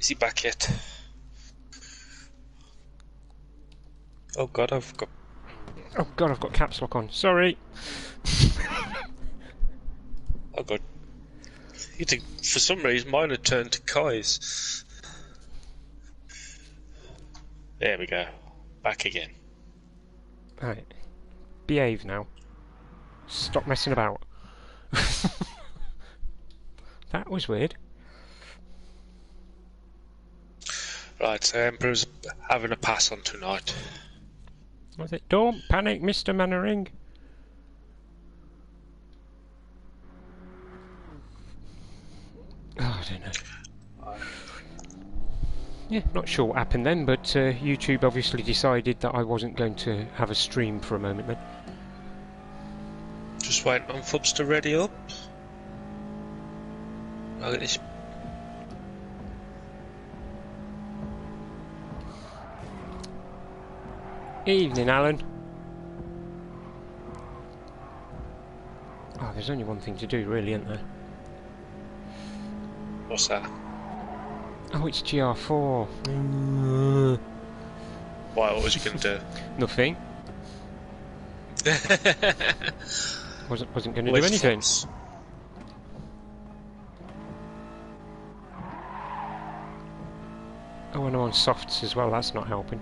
Is he back yet? Oh god, I've got... Oh god, I've got caps lock on. Sorry. Oh god. You think, for some reason, mine had turned to Kai's. There we go. Back again. Right. Behave now. Stop messing about. That was weird. Right, so Emperor's having a pass on tonight. Was it? Don't panic, Mr. Mannering. Oh, I don't know. Yeah, not sure what happened then, but YouTube obviously decided that I wasn't going to have a stream for a moment then. Just waiting on Fubs to ready up. I'll get this. Evening, Alan. Oh, there's only one thing to do, really, isn't there? What's that? Oh, it's GR4. Why, what was you going to do? Nothing. Wasn't going to do anything. Oh, and I'm on softs as well, that's not helping.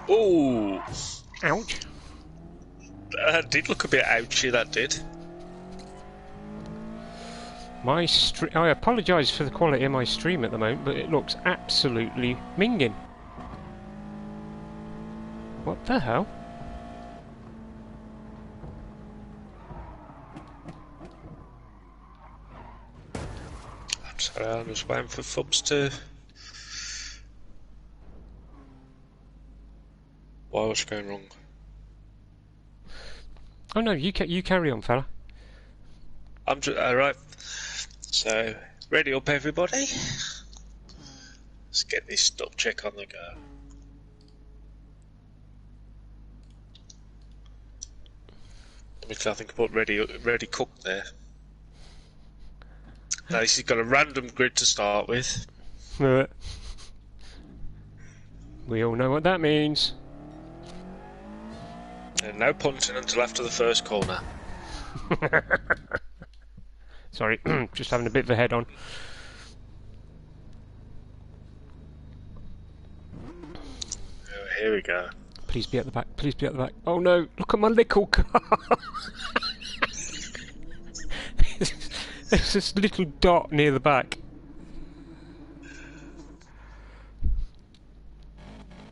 Ooh! Ouch. That did look a bit ouchy, that did. I apologise for the quality of my stream at the moment, but it looks absolutely minging. What the hell? I'm sorry, I'm just waiting for Fubs to... Why was going wrong? Oh no, you carry on, fella. I'm just... Alright. So, ready up everybody? Let's get this stock check on the go. I think I put ready cooked there. Now this has got a random grid to start with. We all know what that means. And no punting until after the first corner. Sorry, just having a bit of a head on. Oh, here we go. Please be at the back, please be at the back. Oh no, look at my little car! There's this little dot near the back.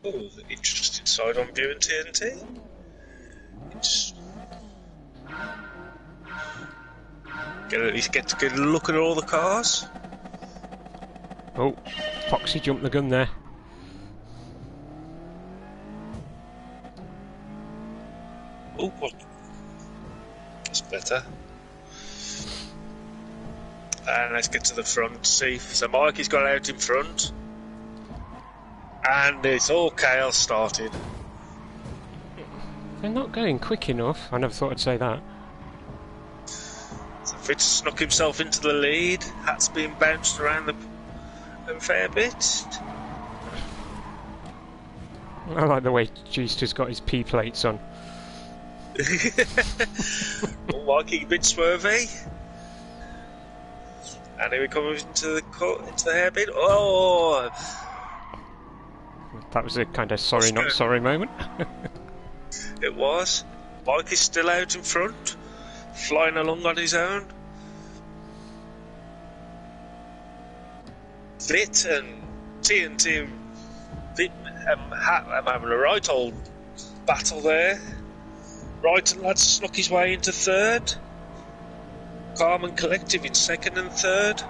Oh, interesting side on viewing TNT. At least get to get a look at all the cars. Oh, Foxy jumped the gun there. Oh, what? That's better. And let's get to the front, see. So Mikey's got out in front. And it's all chaos started. They're not going quick enough. I never thought I'd say that. So Fitz snuck himself into the lead. Hat's being bounced around a fair bit. I like the way Juister's got his P plates on. Mikey a bit swervy. And here we come into the hairpin. Oh! That was a kind of sorry not sorry moment. It was. Mikey's still out in front, flying along on his own. Flit and TNT and Hat are having a right old battle there. Right and Lads snuck his way into third. Calm and Collective in second and third.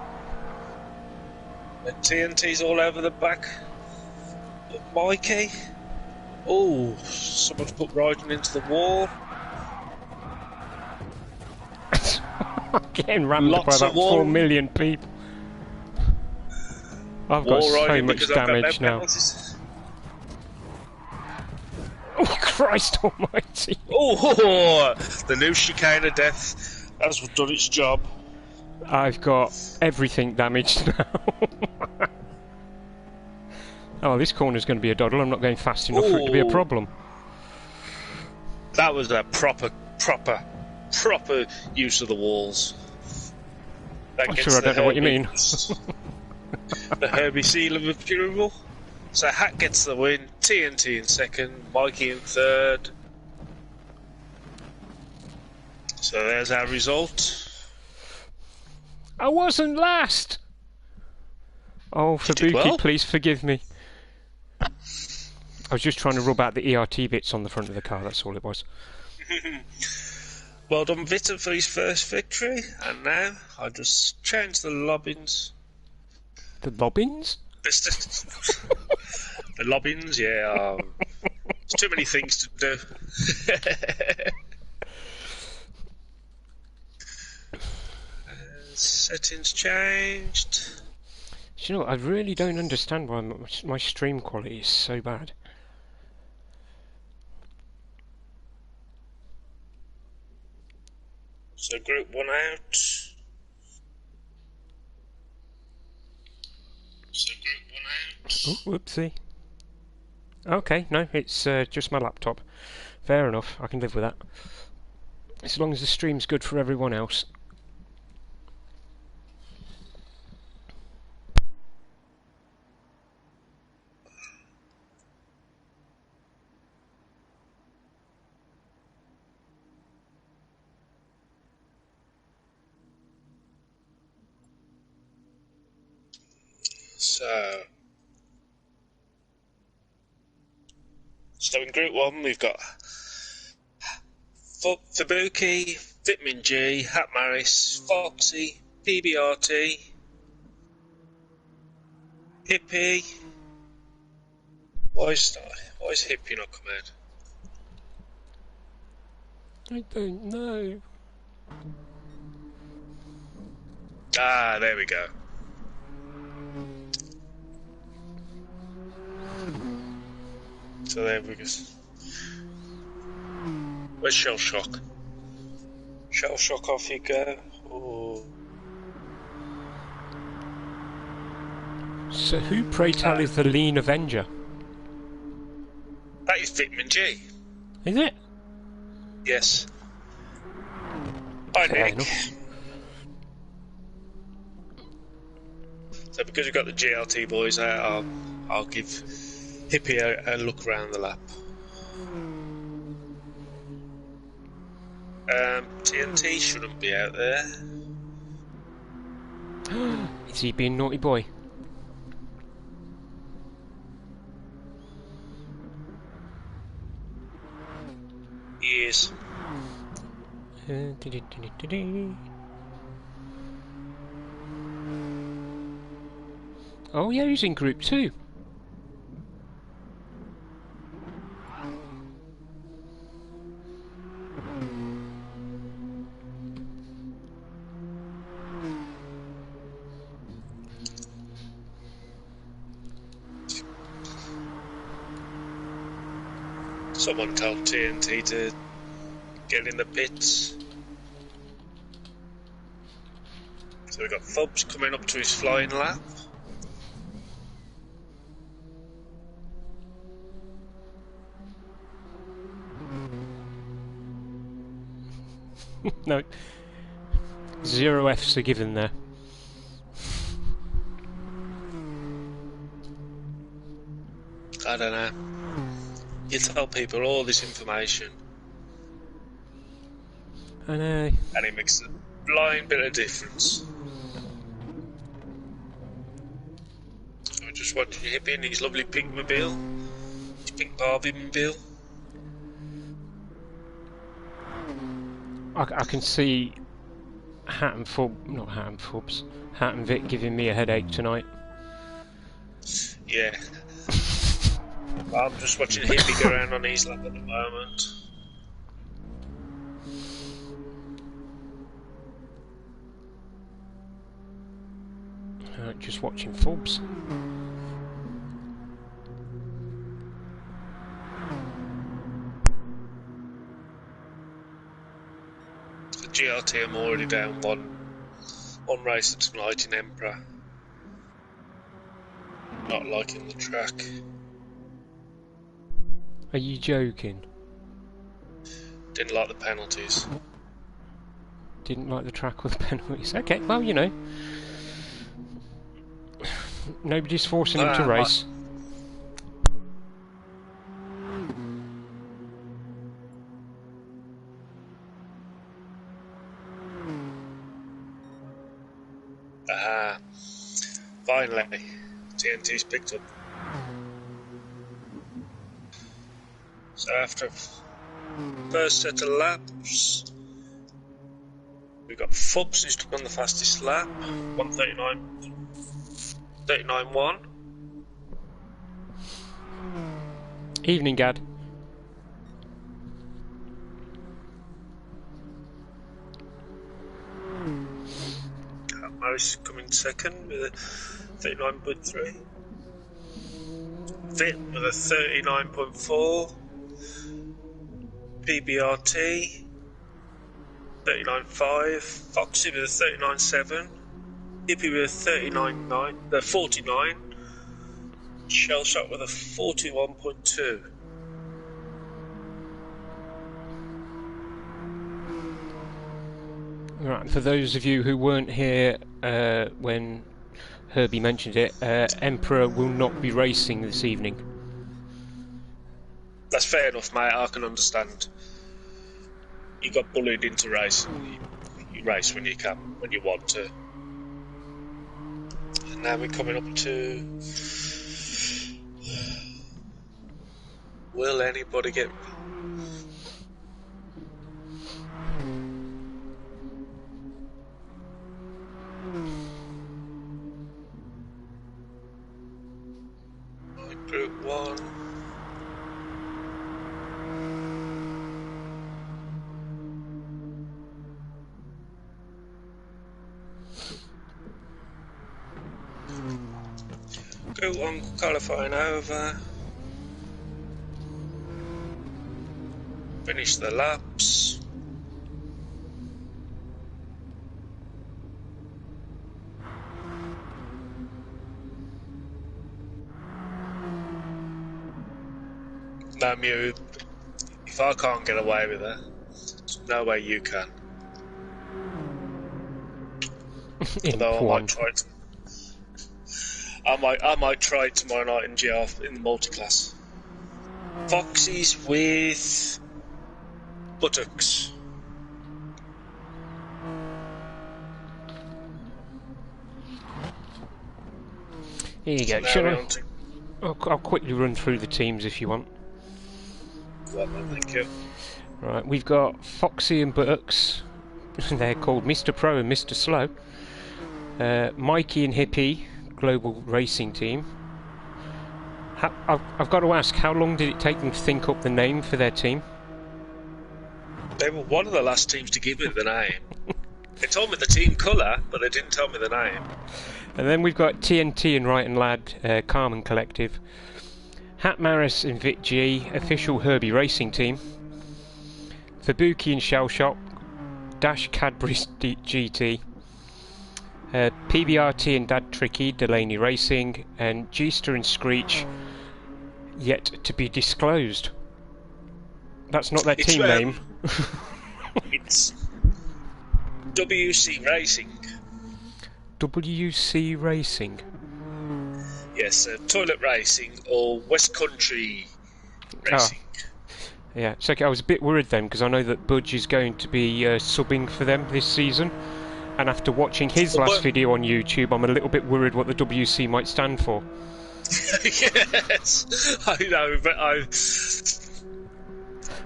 And TNT's all over the back of Mikey. Oh, someone's put Ryden into the wall. Getting rammed by about 4 million people. I've got so much damage now. Oh, Christ almighty. Oh, the new chicane of death Has done its job. I've got everything damaged now. Oh, this corner's going to be a doddle. I'm not going fast enough for it to be a problem. That was a proper use of the walls. I'm sure I don't know what you mean. The Herbie Seal of approval. So Hat gets the win, TNT in second, Mikey in third. So there's our result. I wasn't last! Oh, Fabuki, well. please forgive me. I was just trying to rub out the ERT bits on the front of the car, that's all it was. Well done, Vitten, for his first victory. And now I'll just change the lobbins. The lobbins? The lobbins, yeah. There's too many things to do. Settings changed. Do you know what, I really don't understand why my stream quality is so bad. So group 1 out. Oh, whoopsie. Okay, no, it's just my laptop. Fair enough, I can live with that. As long as the stream's good for everyone else. So in group 1 we've got Fabuki, Vitamin G, Hat Maris, Foxy, PBRT, Hippie. Why is Hippie not come out? I don't know. Ah, there we go. So there we go. Where's Shell Shock? Shell Shock, off you go. Ooh. So who, pray tell, is the lean Avenger? That is Vitamin G. Is it? Yes. Hi, Fair Nick. enough. So because we've got the GLT boys out, I'll give Hippie a look around the lap. TNT shouldn't be out there. Is he being naughty boy? He is. Oh yeah, he's in group 2. Someone told TNT to get in the pits. So we've got Fubs coming up to his flying lap. No. 0 Fs are given there. I don't know. You tell people all this information I know. and it makes a blind bit of difference. So we're just watching Hippie in his lovely pink mobile. His pink Barbie mobile. I can see Hat and Vic giving me a headache tonight. Yeah. I'm just watching Hippie go around on his lap at the moment. Just watching Forbes. So GRT, I'm already down one race tonight in Emperor. Not liking the track. Are you joking? Didn't like the penalties. Didn't like the track or the penalties. Okay, well, you know. Nobody's forcing him to race. Finally, TNT's picked up. So after first set of laps, we've got Fubs who's on the fastest lap, 1:39.1. Evening, Gad. Morris coming second with a 39.3. Vitt with a 39.4. PBRT 39.5. Foxy with a 39.7. Hippie with a 39.9. 49. Shell Shot with a 41.2. Right, for those of you who weren't here when Herbie mentioned it, Emperor will not be racing this evening. That's fair enough, mate. I can understand. You got bullied into racing. You race when you can, when you want to. And now we're coming up to... Will anybody get... Group 1. Group 1 qualifying over. Finish the laps. No, Mew, if I can't get away with it, there's no way you can. Although I might try it tomorrow night in GR in the multi-class. Foxys with buttocks. Here you go. Shall I? I'll quickly run through the teams if you want. Well, thank you. Right, we've got Foxy and Buttocks. They're called Mr. Pro and Mr. Slow. Mikey and Hippie, Global Racing Team. I've got to ask, how long did it take them to think up the name for their team? They were one of the last teams to give it the name. They told me the team colour, but they didn't tell me the name. And then we've got TNT and Right and Lad, Carmen Collective. Hat Maris and Vit G, Official Herbie Racing Team. Fabuki and Shell Shop, Dash Cadbury's GT. PBRT and Dad Tricky, Delaney Racing. And G-Ster and Screech, yet to be disclosed. That's not their team name. It's WC Racing. WC Racing? Yes, Toilet Racing or West Country Racing. Yeah, it's okay. I was a bit worried then because I know that Budge is going to be subbing for them this season. And after watching his last video on YouTube, I'm a little bit worried what the WC might stand for. Yes, I know, but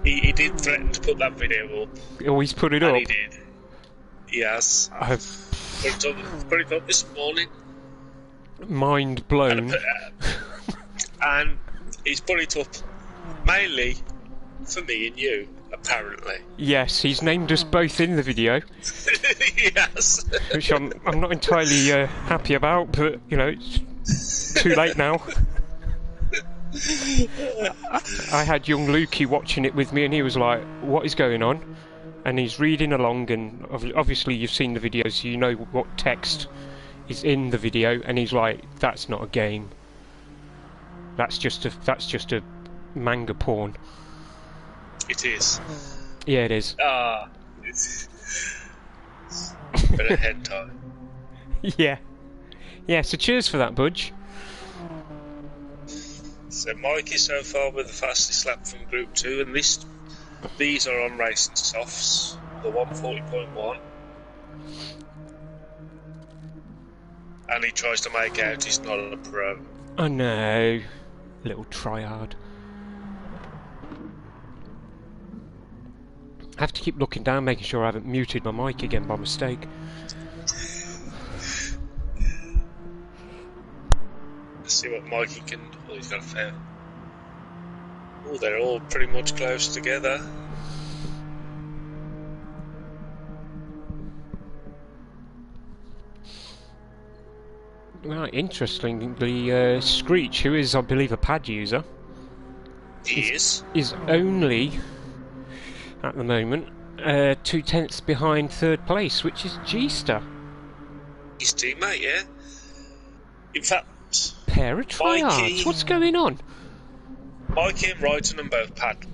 he did threaten to put that video up. Oh, he's put it up? He did. Yes. Put it up this morning. Mind blown. And he's put it up mainly for me and you, apparently. Yes, he's named us both in the video. Yes. Which I'm not entirely happy about, but, you know, it's too late now. I had young Lukey watching it with me and he was like, what is going on? and he's reading along, and obviously you've seen the videos, so you know what text is in the video, and he's like, "That's not a game. That's just a manga porn." It is. Yeah, it is. It's bit of hentai. Yeah. Yeah, so cheers for that, Budge. So Mikey so far with the fastest lap from Group 2, and these are on racing softs, the 140.1. And he tries to make out he's not a pro. Oh no, little tryhard. I have to keep looking down, making sure I haven't muted my mic again by mistake. Let's see what Mikey can... Oh, he's got a fair... Oh, they're all pretty much close together. Right, interestingly, Screech, who is, I believe, a pad user, is only, at the moment, 2/10 behind third place, which is G-Star. His teammate, yeah. In fact, pair of tryhards. What's going on? Mikey and Wrighton and both pad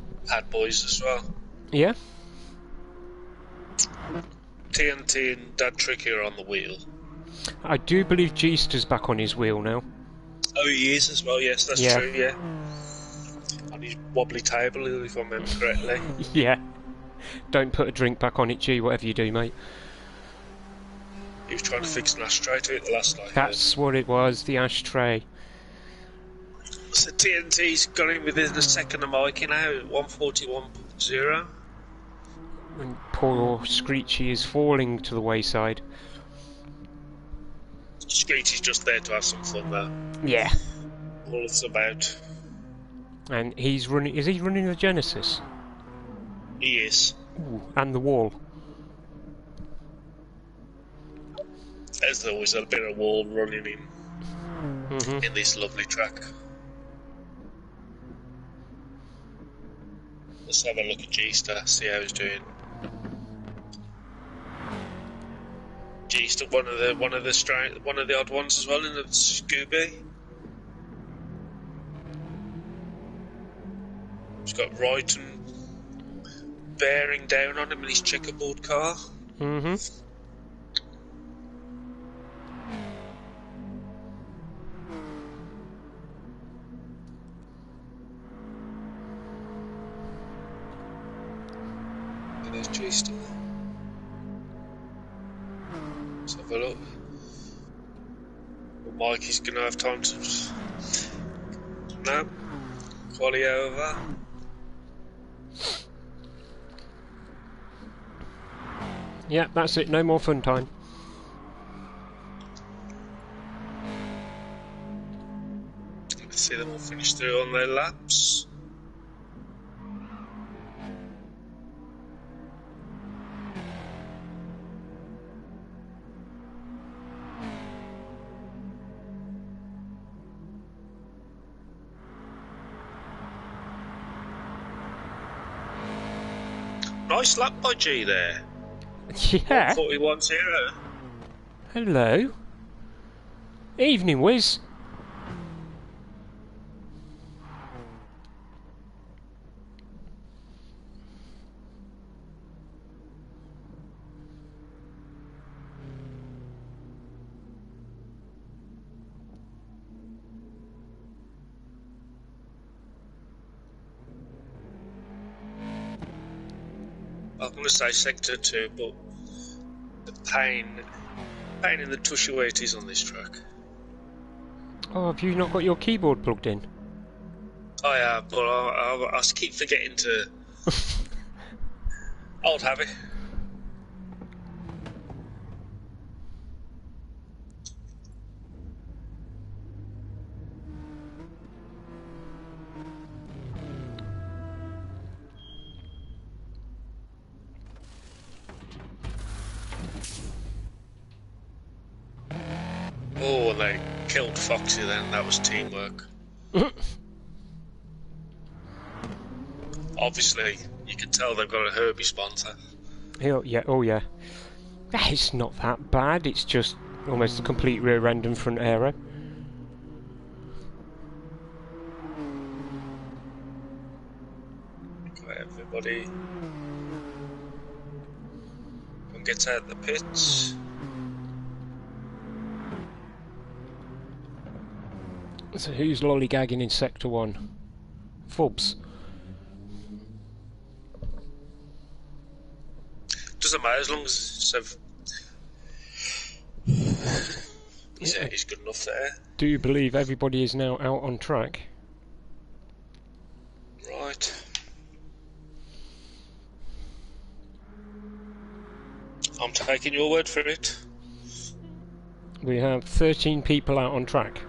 boys as well. Yeah. TNT and Dad Tricky are on the wheel. I do believe G-Star's back on his wheel now. Oh, he is as well. Yes, that's true. Yeah. On his wobbly table, if I remember correctly. Yeah. Don't put a drink back on it, G. Whatever you do, mate. He was trying to fix an ashtray to it the last night. That's what it was, the ashtray. So TNT's got him within a second of Mikey now at 141.0. And poor Screechy is falling to the wayside. Screechy's just there to have some fun though. Yeah. All it's about. And he's running... Is he running the Genesis? He is. Ooh, and the wall. There's always a bit of wall running in this lovely track. Let's have a look at G-Star, see how he's doing. G-Star, one of the odd ones as well in the Scooby. He's got Wrighton bearing down on him in his checkerboard car. There's G-Star. Let's have a look. Well, Mikey's going to have time to... No. Quali over. Yeah, that's it. No more fun time. Let's see them all finish through on their laps. Nice lap by G there. Yeah. 41.0. Hello. Evening, Wiz. I'm going to say sector 2, but the pain in the tushy way it is on this track. Oh, have you not got your keyboard plugged in? I have, but I keep forgetting to... Old habit. Oh, they killed Foxy then, that was teamwork. Obviously, you can tell they've got a Herbie sponsor. Oh yeah, oh yeah. It's not that bad, it's just almost a complete rear end and front aero. Okay, everybody. One gets out the pits. So who's lollygagging in Sector 1? Fubs. Doesn't matter as long as he's good enough there. Do you believe everybody is now out on track? Right. I'm taking your word for it. We have 13 people out on track.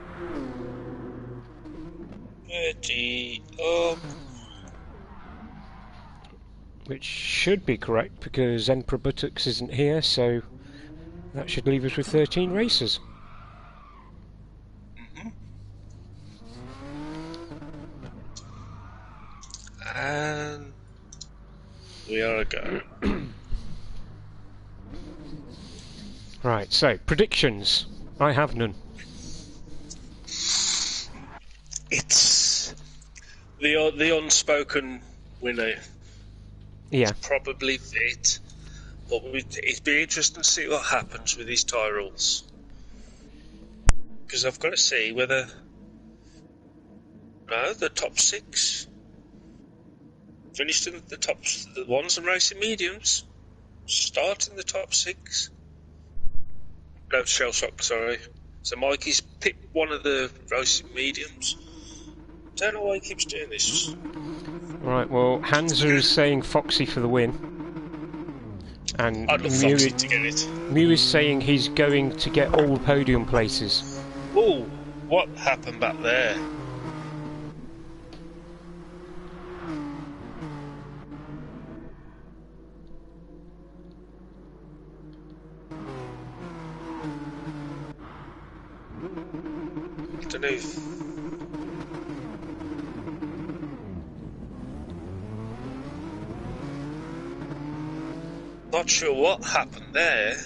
30 Which should be correct because Emperor Buttocks isn't here, so that should leave us with 13 racers. And we are a go. Right, so predictions. I have none. It's the unspoken winner. Yeah. Probably it, but it'd be interesting to see what happens with these Tyrrells, because I've got to see whether the top 6 finished in the top, the ones and racing mediums start in the top 6. No, Shell Shock, sorry. So Mikey's picked one of the racing mediums. Don't know why he keeps doing this. Right, well, Hansa is saying Foxy for the win. And I'd love Foxy to get it. Mew is saying he's going to get all podium places. Ooh, what happened back there? I don't know if... Not sure what happened there.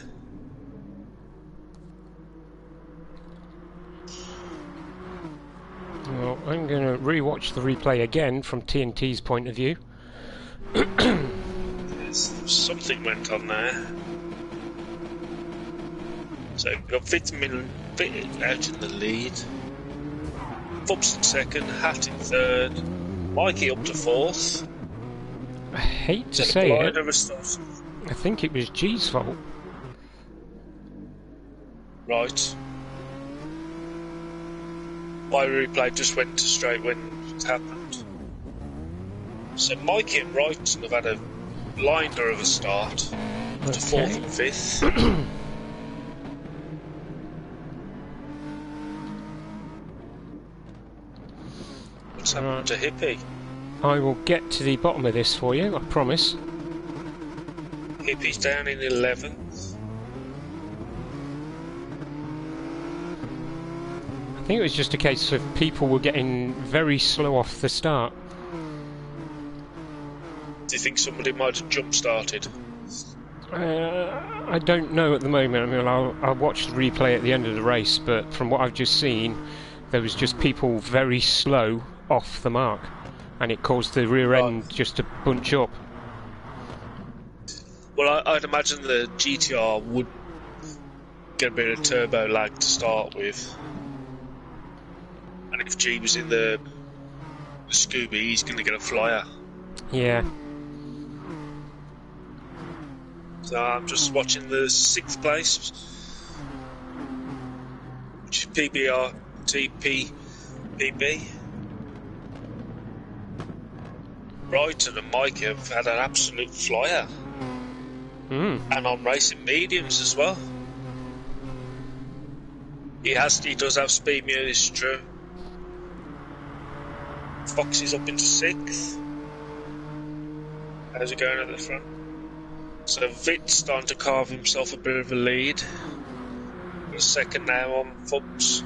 Well, I'm going to re-watch the replay again from TNT's point of view. Something went on there. So we've got Vitamin out in the lead. Fubs in second, Hat in third, Mikey up to fourth. I hate to say it, Stuff. I think it was G's fault. Right. My replay just went to straight when it happened. So Mikey and Wrighton have had a blinder of a start to fourth and fifth. What's happened to Hippie? I will get to the bottom of this for you, I promise. Hippie's down in 11th. I think it was just a case of people were getting very slow off the start. Do you think somebody might have jump-started? I don't know at the moment. I mean, I'll watch the replay at the end of the race, but from what I've just seen, there was just people very slow off the mark, and it caused the rear end just to bunch up. Well, I'd imagine the GTR would get a bit of turbo lag to start with, and if G was in the Scooby, he's going to get a flyer. Yeah. So I'm just watching the 6th place, which is PBR TP PB. Brighton and Mikey have had an absolute flyer. And on racing mediums as well. He does have speed meter, this is true. Foxy's up into 6th. How's it going at the front? So Vit's starting to carve himself a bit of a lead. Got a second now on Fubs.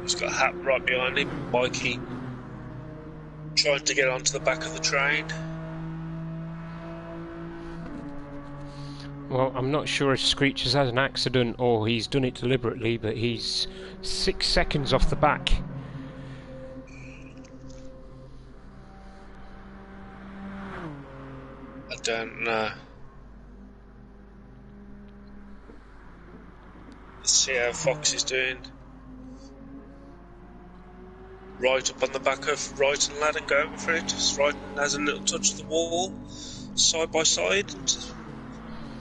He's got a Hat right behind him. Mikey trying to get onto the back of the train. Well, I'm not sure if Screech has had an accident or he's done it deliberately, but he's 6 seconds off the back. I don't know. Let's see how Fox is doing. Right up on the back of Wright and going for it. Wright has a little touch of the wall, side by side. And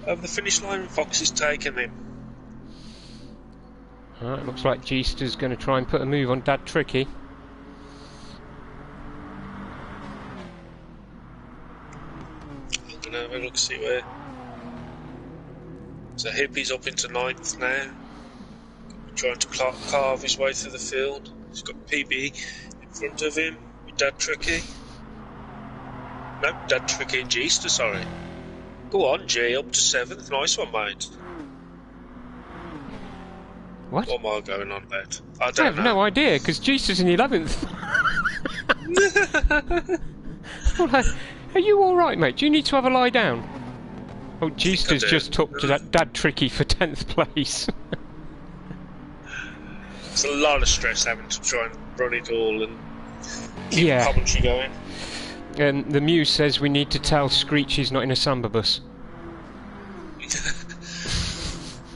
over the finish line, Fox is taking him. Alright, looks like Geester's going to try and put a move on Dad Tricky. I'm going to have a look, see where. So Hippie's up into 9th now. Trying to carve his way through the field. He's got PB in front of him with Dad Tricky. No, Dad Tricky and Geester, sorry. Go on, G, up to 7th. Nice one, mate. What? What am I going on about? I have know. No idea, because Geester's in 11th. Well, are you alright, mate? Do you need to have a lie down? Oh, Geester's just took to that Dad Tricky for 10th place. It's a lot of stress having to try and run it all and keep commentary going. And the Muse says we need to tell Screech he's not in a Samba bus.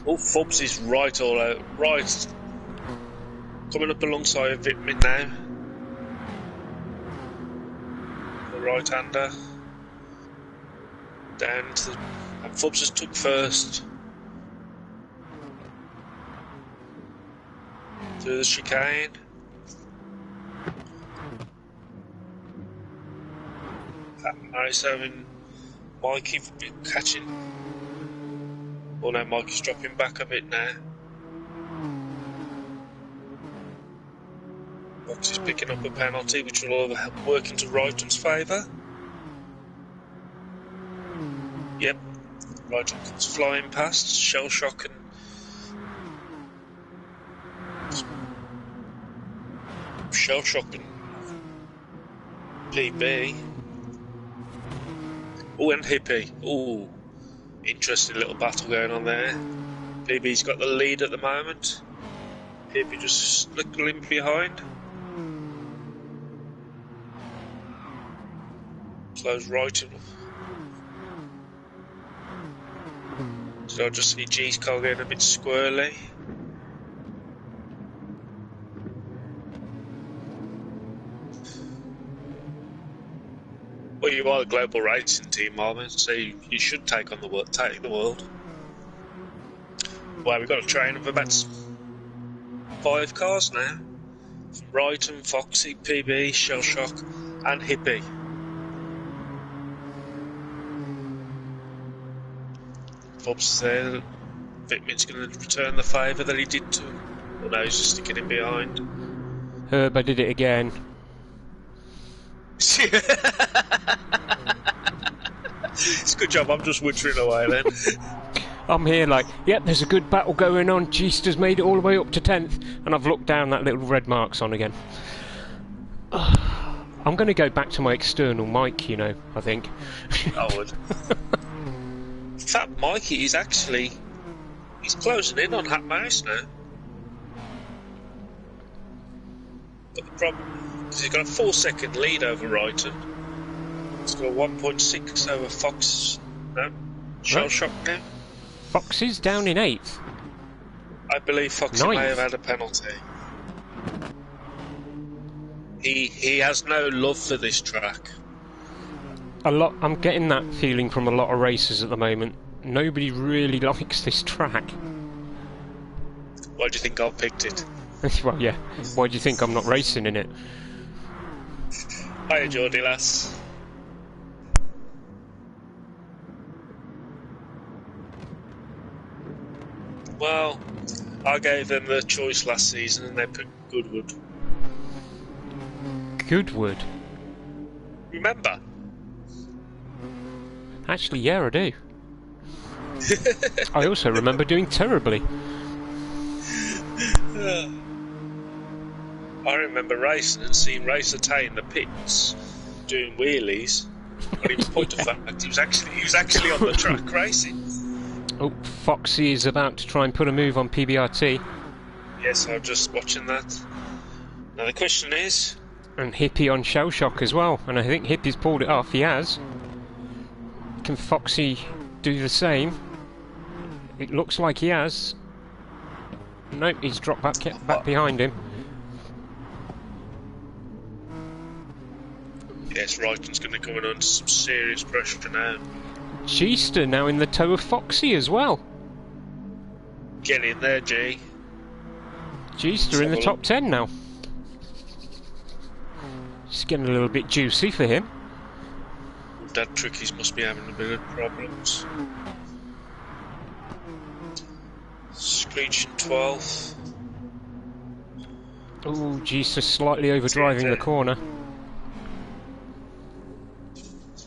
Oh, Fubs is right all out. Right. Coming up alongside Vitman now. The right-hander. Down to the... And Fubs has took first. Through the chicane. Nice having Mikey catching. Oh no, Mikey's dropping back a bit now. Fox is picking up a penalty, which will work into Wrighton's favour. Yep, Wrighton comes flying past, shell shock and PB. Oh, and Hippie. Oh, interesting little battle going on there. PB's got the lead at the moment. Hippie just slipping behind. Slows right in. So I just see G's car getting a bit squirrely. Well, you are the global racing team, Marvin, so you should take on the world. Well, we've got a train of about 5 cars now. From Wrighton, Foxy, PB, Shell Shock, and Hippie. Bob's there. Vitman's going to return the favour that he did to him. Well, no, he's just sticking him behind. Herb, I did it again. It's a good job, I'm just wittering away then. I'm here like, yep, there's a good battle going on. Geester's made it all the way up to 10th, and I've looked down, that little red mark's on again. I'm going to go back to my external mic, you know, I think. I would. In fact, Mikey he's closing in on Hat Mouse now. But the problem is he's got a 4-second lead over Wrighton. He's got a 1.6 over Fox. No, Shell Shock now. Fox is down in 8th. I believe Fox may have had a penalty. He has no love for this track. I'm getting that feeling from a lot of racers at the moment. Nobody really likes this track. Why do you think I picked it? Well, yeah. Why do you think I'm not racing in it? Hiya, Geordie lass. Well, I gave them the choice last season and they picked Goodwood. Goodwood? Remember? Actually, yeah, I do. I also remember doing terribly. I remember racing and seeing Racer Tay in the pits doing wheelies. But in point of fact, he was actually on the track racing. Oh, Foxy is about to try and put a move on PBRT. Yes, I'm just watching that. Now the question is... And Hippie on Shell Shock as well, and I think Hippie's pulled it off, he has. Can Foxy do the same? It looks like he has. Nope, he's dropped back behind him. Yes, Wrighton's going to come in under some serious pressure now. Gster now in the tow of Foxy as well. Get in there, G. Gster in the top 10 now. It's getting a little bit juicy for him. Dad Trickies must be having a bit of problems. Screeching 12th. Oh, Gster slightly overdriving the corner.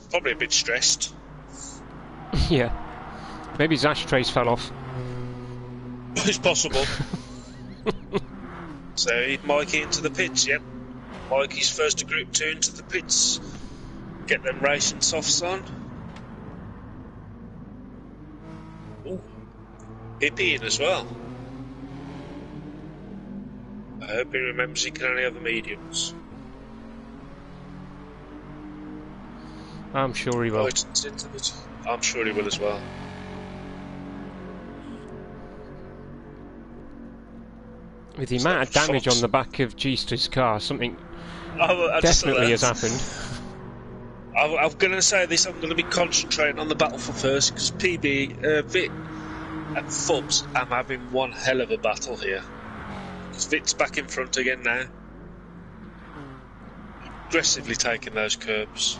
Probably a bit stressed. Yeah. Maybe his ashtrays fell off. It's possible. So, Mikey into the pits, yep. Mikey's first to Group 2 into the pits. Get them racing softs on. Ooh. Hippie in as well. I hope he remembers he can only have the mediums. I'm sure he will. I'm sure he will as well. With the amount of damage on the back of Gster's car, something I definitely has happened. I'm going to say this, I'm going to be concentrating on the battle for first, because PB, Vit and Fubs am having one hell of a battle here. Because Vit's back in front again now. Aggressively taking those curbs.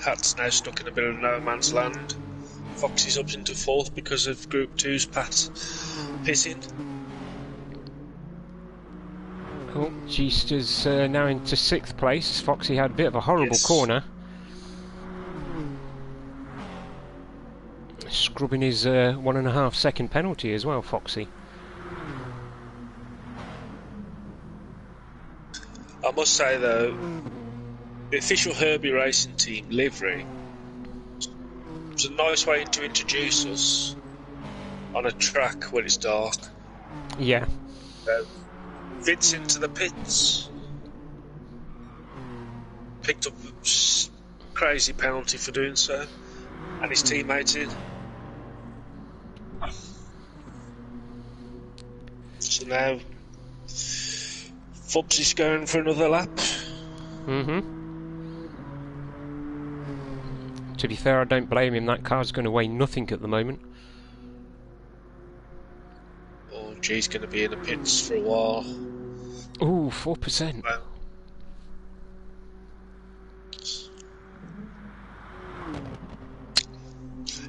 Hat's now stuck in a bit of no man's land. Foxy's up into 4th because of Group 2's Pat pitting. Oh, Gster's now into 6th place. Foxy had a bit of a horrible corner. Scrubbing his 1.5 second penalty as well, Foxy. I must say though, the official Herbie Racing Team livery was a nice way to introduce us on a track when it's dark. Yeah. Vince into the pits. Picked up a crazy penalty for doing so. And his teammates in. So now Fubs is going for another lap. To be fair, I don't blame him. That car's going to weigh nothing at the moment. Oh, G's going to be in the pits for a while. Ooh, 4%.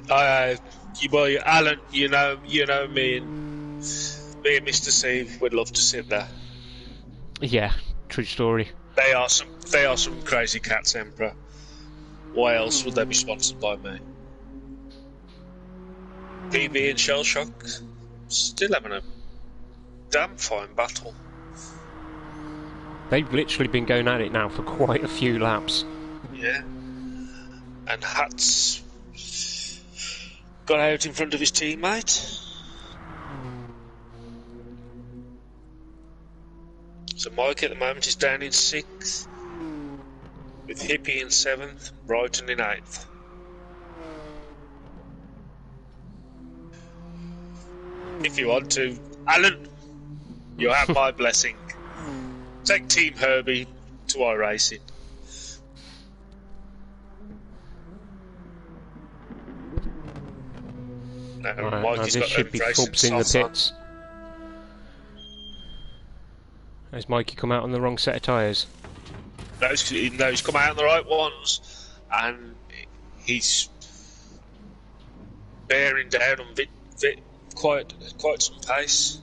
Well, boy, Alan, you know me and Mr. Steve would love to sit there. Yeah, true story. They are some crazy cats, Emperor. Why else would they be sponsored by me? PB and Shell Shock still having a damn fine battle. They've literally been going at it now for quite a few laps. Yeah. And Hat's got out in front of his teammate. So Mike at the moment is down in 6th. With Hippie in 7th, Brighton in 8th. If you want to, Alan, you have my blessing. Take Team Herbie to iRacing. Now this should be Fubs in the pits. Has Mikey come out on the wrong set of tyres? No, he's come out on the right ones, and he's bearing down on Vit quite some pace.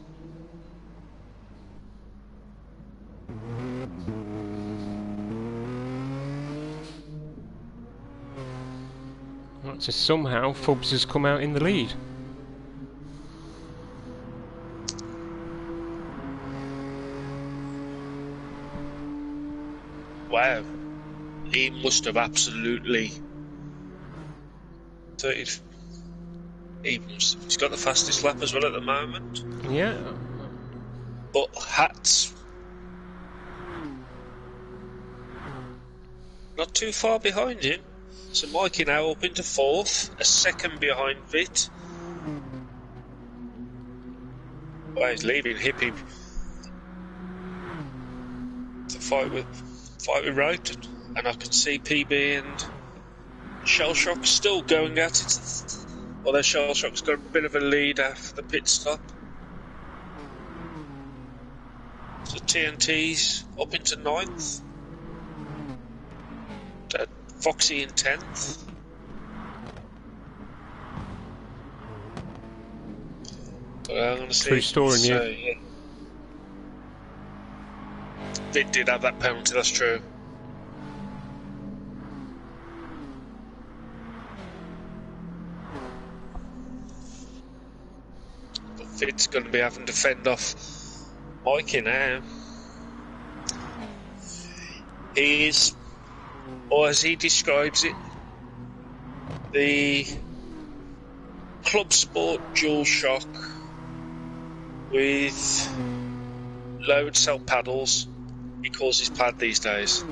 So somehow Fubs has come out in the lead. Wow. He must have absolutely... He's got the fastest lap as well at the moment. Yeah. But Hat's not too far behind him. So Mikey now up into 4th, a second behind Vit. Well, he's leaving Hippie to fight with Wright, and I can see PB and Shellshock still going at it. Although Shellshock's got a bit of a lead after the pit stop. So TNT's up into 9th. Foxy in 10th. But I'm going to see. True story, yeah. Vit did have that penalty, that's true. But Vit's going to be having to fend off Mikey now. He is, or as he describes it, the Club Sport Dual Shock with load cell paddles. He calls his pad these days.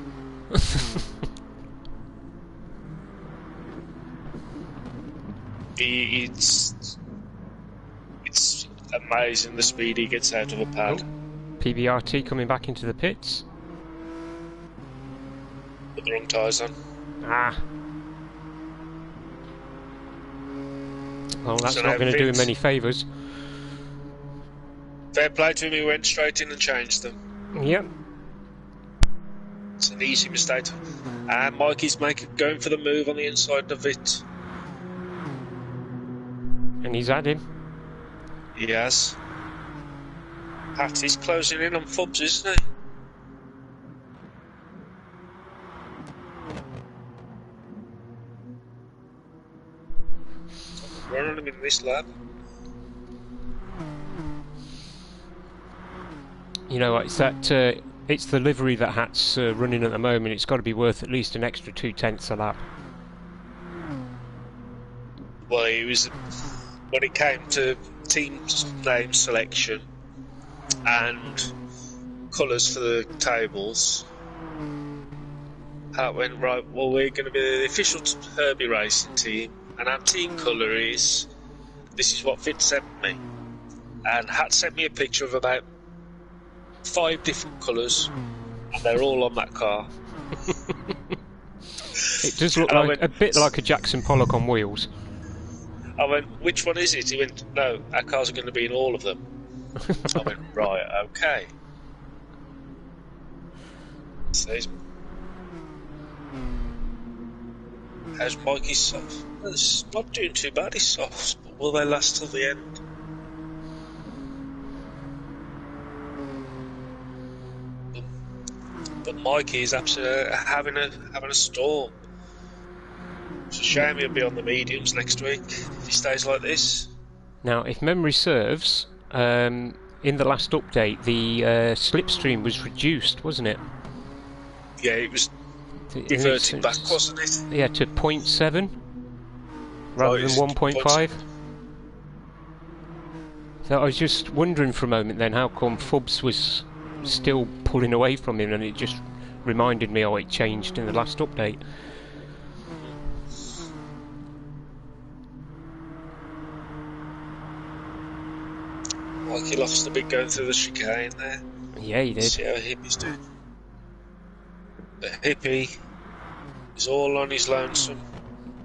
It's amazing the speed he gets out of a pad. Oh, PBRT coming back into the pits. Put the wrong tyres on. Ah. Well, that's So not now going to do him Vince- any favours. Fair play to him, he went straight in and changed them. Yep. It's an easy mistake. And Mikey's going for the move on the inside of it. And he's had him. He has. Patty's closing in on Fubs, isn't he? Run on him in this lap. You know, it's that. It's the livery that Hat's running at the moment. It's got to be worth at least an extra 2/10 a lap. Well, he was, when it came to team name selection and colours for the tables, Hat went, right, well, we're going to be the official Herbie racing team, and our team colour is, this is what Fitz sent me. And Hat sent me a picture of about 5 different colours, and they're all on that car. It does look And I like went, a bit like a Jackson Pollock on wheels. I went, which one is it? He went, no, our cars are going to be in all of them. I went, right, okay. So how's Mikey's soft? Well, it's not doing too bad, his softs, but will they last till the end? But Mikey is absolutely having a storm. It's a shame he'll be on the mediums next week if he stays like this. Now, if memory serves, in the last update, the slipstream was reduced, wasn't it? Yeah, it was reverted back, wasn't it? Yeah, to 0.7 rather than 1.5. So I was just wondering for a moment then, how come Fubs was still pulling away from him, and it just reminded me, oh, it changed in the last update. Like he lost a bit going through the chicane there. Yeah, he did. See how Hippie's doing. The Hippie is all on his lonesome,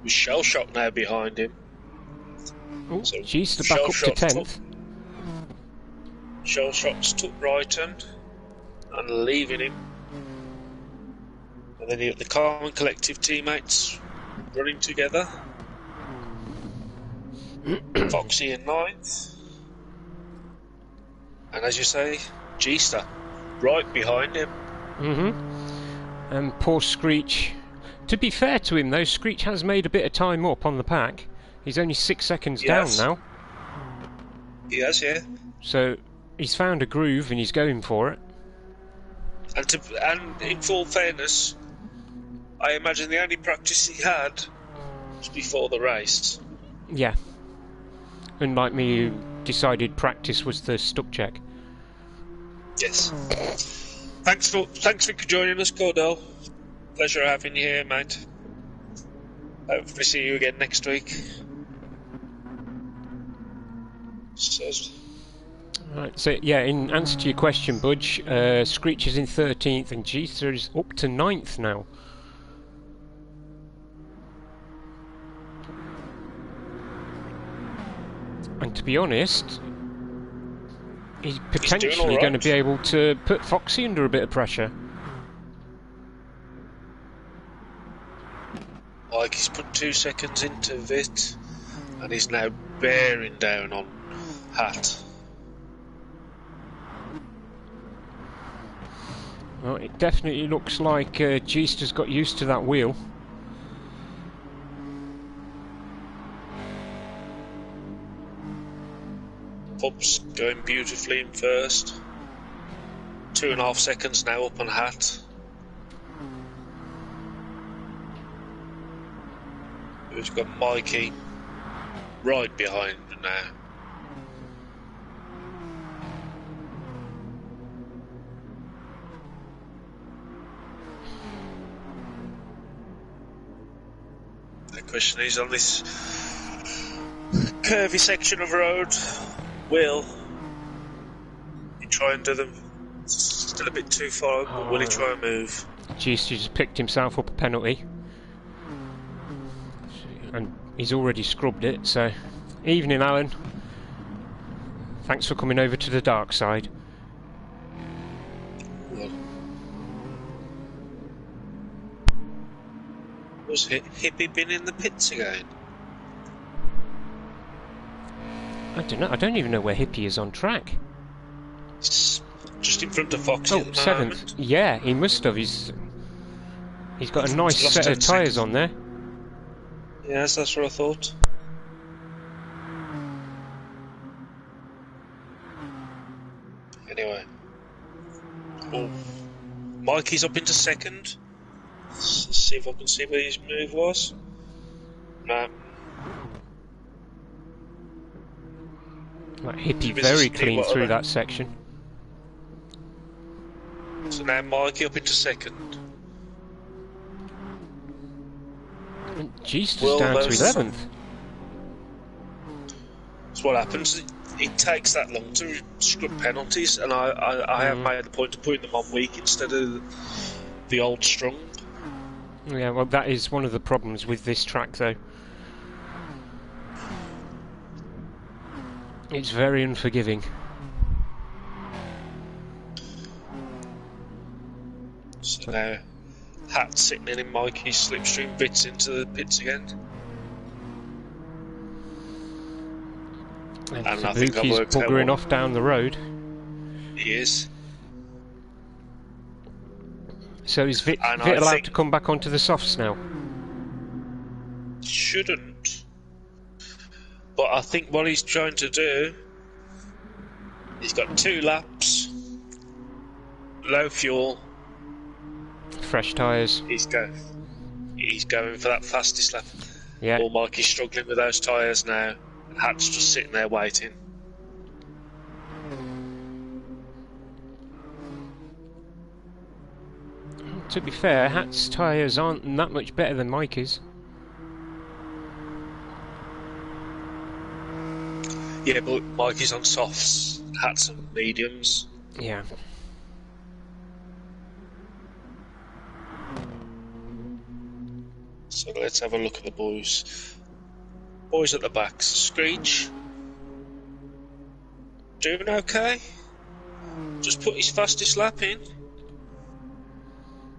with Shellshock now behind him. Oh, So geez, the back up to 10th. Shellshock's took Brighton and leaving him. And then you got the Carmen Collective teammates running together. Foxy in 9th. And as you say, G-Star right behind him. And poor Screech. To be fair to him though, Screech has made a bit of time up on the pack. He's only 6 seconds down now. He has, yeah. So he's found a groove and he's going for it. And in full fairness, I imagine the only practice he had was before the race. Yeah. Unlike me, who decided practice was the stuck check. Yes. Thanks for joining us, Cordell. Pleasure having you here, mate. Hopefully see you again next week. Right, so yeah, in answer to your question, Budge, Screech is in 13th and G3 is up to 9th now. And to be honest, he's potentially going to be able to put Foxy under a bit of pressure. Like he's put 2 seconds into Vit, and he's now bearing down on Hat. Well, it definitely looks like Geest has got used to that wheel. Pub's going beautifully in first. 2.5 seconds now up on Hat. Who's got Mikey right behind now. The question is, on this curvy section of road, will he try and do them? Still a bit too far, but will he try and move? Geest just picked himself up a penalty. And he's already scrubbed it, so... Evening, Alan. Thanks for coming over to the dark side. Well, was Hippie been in the pits again? I don't know. I don't even know where Hippie is on track. He's just in front of Foxy. Oh, 7th. Yeah, he must have. He's got a nice set of tyres on there. Yes, that's what I thought. Anyway. Oh, Mikey's up into second. Let's see if I can see where his move was. No. Like Hippie very clean through that section. So now Mikey up into second. Geest is down to 11th. That's what happens. It takes that long to scrub penalties, and I have made the point of putting them on weak instead of the old strong. Yeah, well, that is one of the problems with this track, though. It's very unforgiving. So now Hat sitting in Mikey's slipstream bits into the pits again. And I think he's buggering off down the road. He is. So is Vit allowed to come back onto the softs now? Shouldn't. But I think what he's trying to do, he's got 2 laps, low fuel, fresh tyres. He's going for that fastest lap. Yeah. Or Mikey's struggling with those tyres now. And Hat's just sitting there waiting. To be fair, Hat's tyres aren't that much better than Mikey's. Yeah, but Mikey's on softs, Hat's on mediums. Yeah. So let's have a look at the boys. Boys at the back. Screech. Doing okay. Just put his fastest lap in.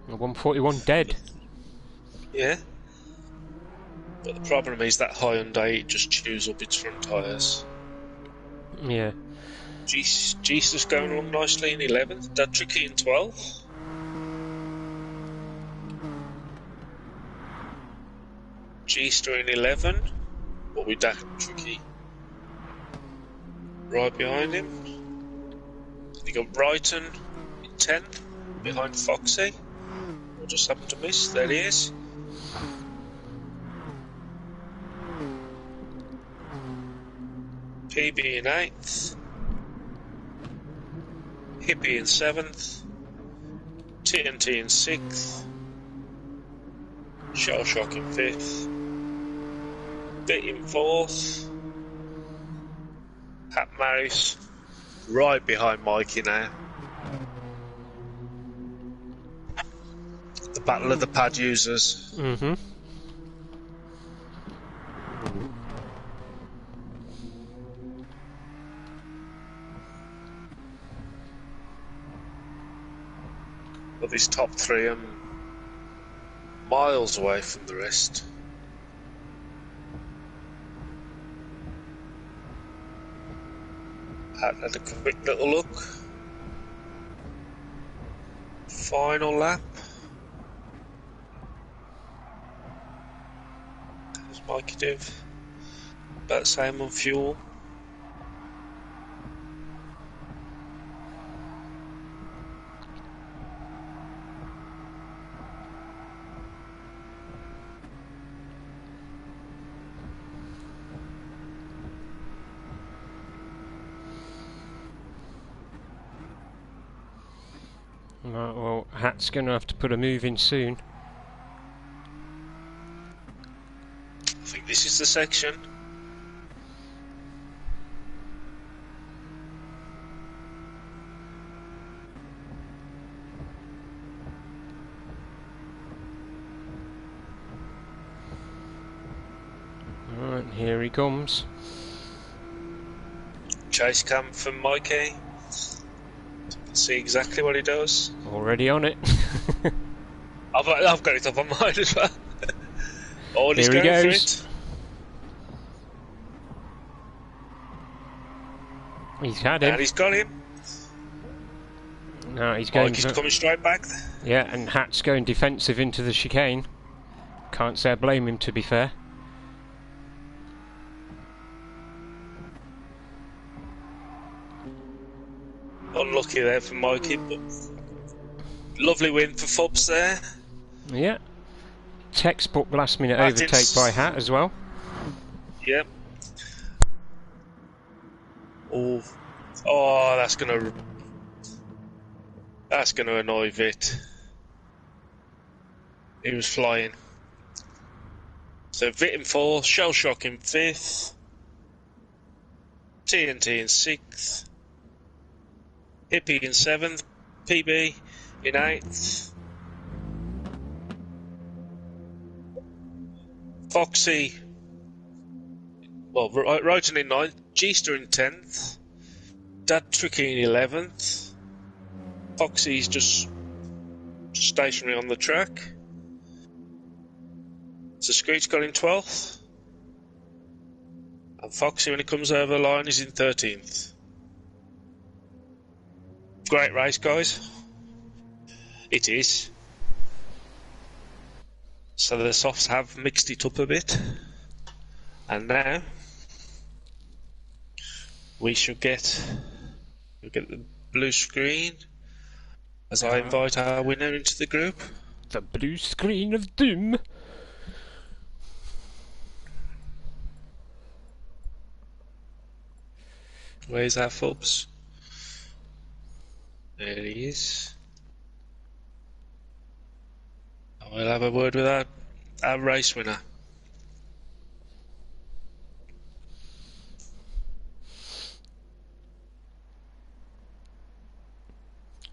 141 dead. Yeah. But the problem is that Hyundai just chews up its front tyres. Yeah. Jesus going along nicely in 11th. That tricky in 12th. G-Star in 11, but with that tricky right behind him. You got Brighton in 10th. behind Foxy. I just happened to miss. There he is. PB in 8th. Hippie in 7th. TNT in 6th. Shell Shock in 5th. Bit in 4th. Pat Maris right behind Mikey now. The battle of the pad users. Mm-hmm. But these top 3 are miles away from the rest. Had a quick little look. Final lap. There's Mikey Div. About the same on fuel. Right, well, Hat's going to have to put a move in soon. I think this is the section. Right, here he comes. Chase cam from Mikey. See exactly what he does. Already on it. I've got it up on mine as well. Oh, he's Here he going for goes. it. He's had him. And he's got him. No, he's going. Mikey's coming straight back. Yeah, and Hat's going defensive into the chicane. Can't say I blame him, to be fair. Unlucky there for Mikey, but lovely win for Fubs there. Yeah. Textbook last minute Martin's- overtake by Hat as well. Yep. Oh, that's gonna annoy Vit. He was flying. So Vit in 4th, Shell Shock in 5th, TNT in 6th, Hippie in 7th, PB in 8th, Foxy, well, Roten in 9th, G-Ster in 10th, Dad Tricky in 11th, Foxy's just stationary on the track, so Screech got in 12th, and Foxy, when he comes over the line, is in 13th. Great race, guys. It is. So the softs have mixed it up a bit. And now we should get the blue screen as I invite our winner into the group. The blue screen of doom. Where's our Fubs? There he is. And we'll have a word with our race winner.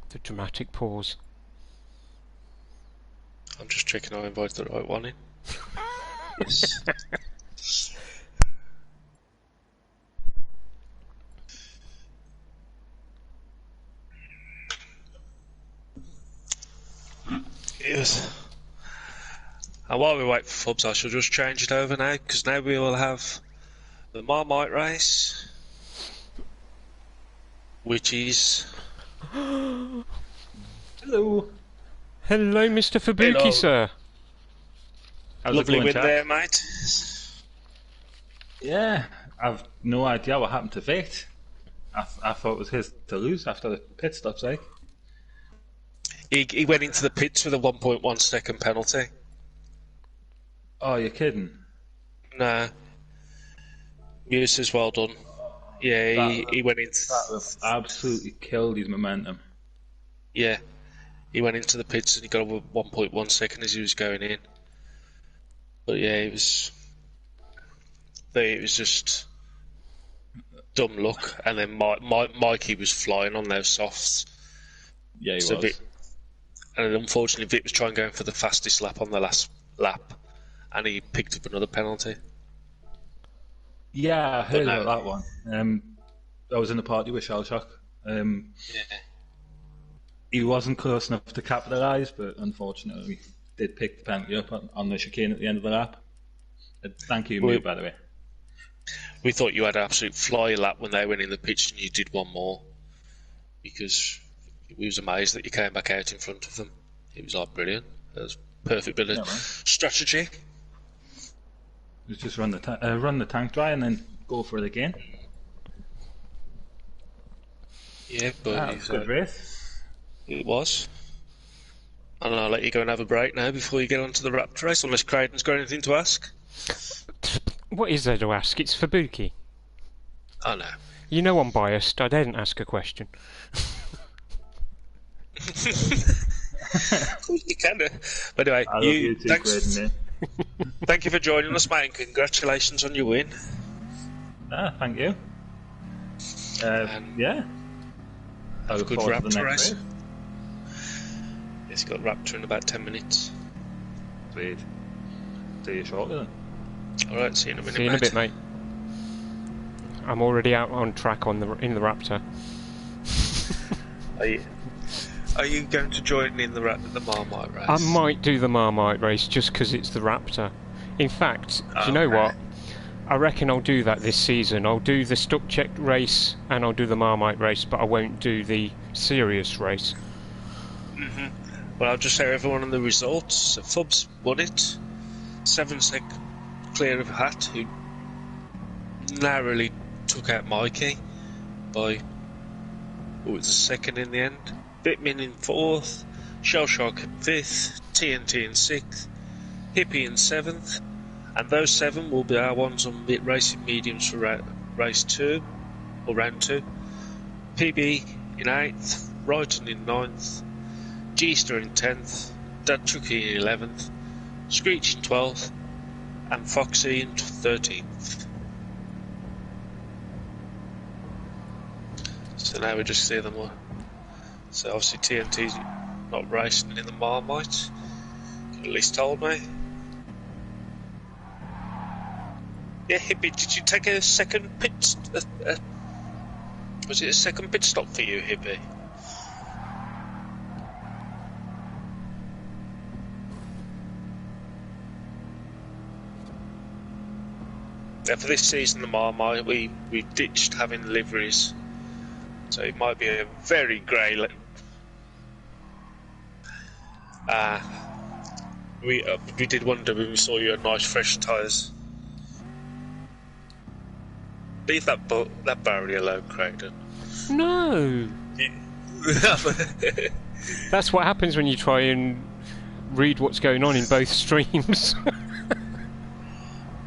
The dramatic pause. I'm just checking I invited the right one in. Yes. Yes. And while we wait for Fubs, I shall just change it over now, because now we will have the Marmite race, which is... Hello. Hello, Mr. Fubuki, Hello. sir. How's it Lovely going, win chap? there, mate. Yeah, I've no idea what happened to Vate. I thought it was his to lose after the pit stops, like. He went into the pits with a 1.1 second penalty. Oh, you're kidding? Nah. Muse is well done. Yeah, he went into... That would have absolutely killed his momentum. Yeah. He went into the pits and he got over 1.1 second as he was going in. But yeah, it was just dumb luck. And then Mikey was flying on those softs. Yeah, he So was. And unfortunately, Vic was trying going for the fastest lap on the last lap, and he picked up another penalty. Yeah, I heard no. about that one. I was in the party with Shellshock. Yeah. He wasn't close enough to capitalise, but unfortunately, did pick the penalty up on the chicane at the end of the lap. Thank you, mate, by the way. We thought you had an absolute fly lap when they went in the pitch and you did one more, because we was amazed that you came back out in front of them. It was like brilliant. That was perfect bit of strategy. Just run the tank dry and then go for it again. Yeah, but That was a good race. It was. And I'll let you go and have a break now before you get onto the Raptor race, unless Creighton's got anything to ask. What is there to ask? It's Fubuki. Oh no. You know I'm biased. I didn't ask a question. You can. But anyway, I love you too, Creighton, thank you for joining us, mate, and congratulations on your win. Thank you. Yeah. I Have a look good forward to the Raptor next race. It's got Raptor in about 10 minutes. Sweet. See you shortly then. Alright, see you in a minute, See you in a bit, mate. I'm already out on track in the Raptor. Are you going to join in the Marmite race? I might do the Marmite race just because it's the Raptor. In fact, do you know what? I reckon I'll do that this season. I'll do the Stuck Check race and I'll do the Marmite race, but I won't do the serious race. Well, I'll just say everyone on the results. So Fubs won it. 7 sec clear of Hat, who narrowly took out Mikey by, it was a second in the end. Bitmin in 4th, Shellshock in 5th, TNT in 6th, Hippie in 7th, and those 7 will be our ones on racing mediums for race 2, or round 2. PB in 8th, Brighton in 9th, G-Star in 10th, Dad Chucky in 11th, Screech in 12th, and Foxy in 13th. So now we just see them all. So obviously TNT's not racing in the Marmite, at least told me. Yeah, Hippie, did you take a second pit? Was it a second pit stop for you, Hippie? Yeah, for this season, the Marmite, we ditched having liveries. So it might be a very grey. We did wonder when we saw your nice fresh tyres. Leave that barrier alone, Creighton. No! That's what happens when you try and read what's going on in both streams.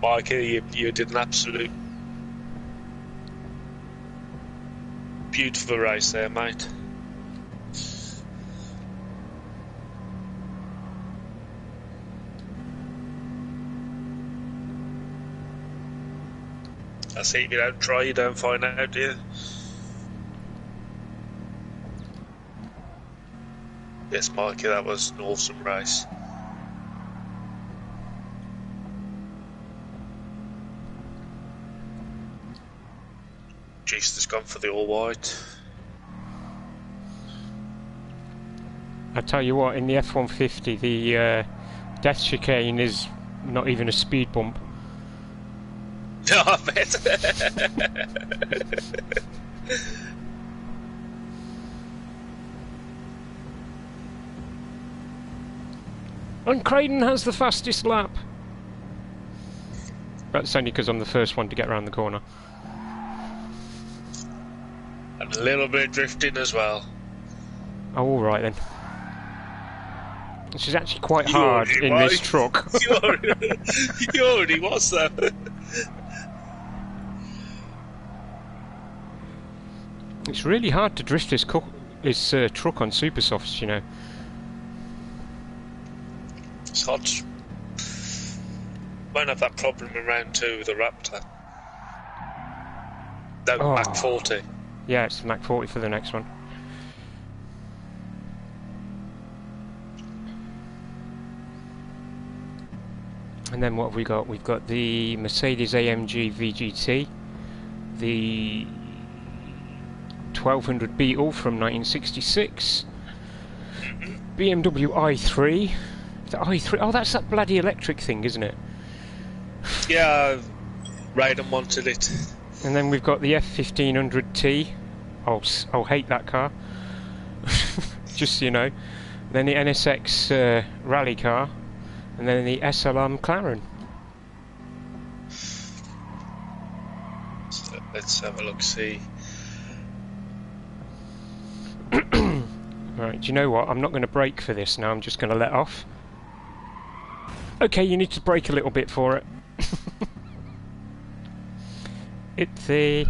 Mikey, you did an absolute beautiful race there, mate. I see, if you don't try, you don't find out, do you? Yes, Mikey, that was an awesome race. Jeez, has gone for the all-white. I tell you what, in the F-150, the death chicane is not even a speed bump. No, I bet. And Creighton has the fastest lap. That's only because I'm the first one to get around the corner. And a little bit of drifting as well. Oh, alright then. Which is actually quite You hard already in was. this truck. You already was though. It's really hard to drift this truck on super softs, you know. It's hard. Won't have that problem in round 2 with the Raptor. No, Oh. Mac 40. Yeah, it's the Mac 40 for the next one. And then what have we got? We've got the Mercedes AMG VGT, the 1200 Beetle from 1966, BMW i3. The i3. Oh, that's that bloody electric thing, isn't it? Yeah, Raiden wanted it. And then we've got the F1500T. I'll hate that car. Just so you know. Then the NSX rally car. And then the SLR McLaren. So let's have a look, see. Right, do you know what? I'm not going to brake for this now, I'm just going to let off. Okay, you need to brake a little bit for it. It's I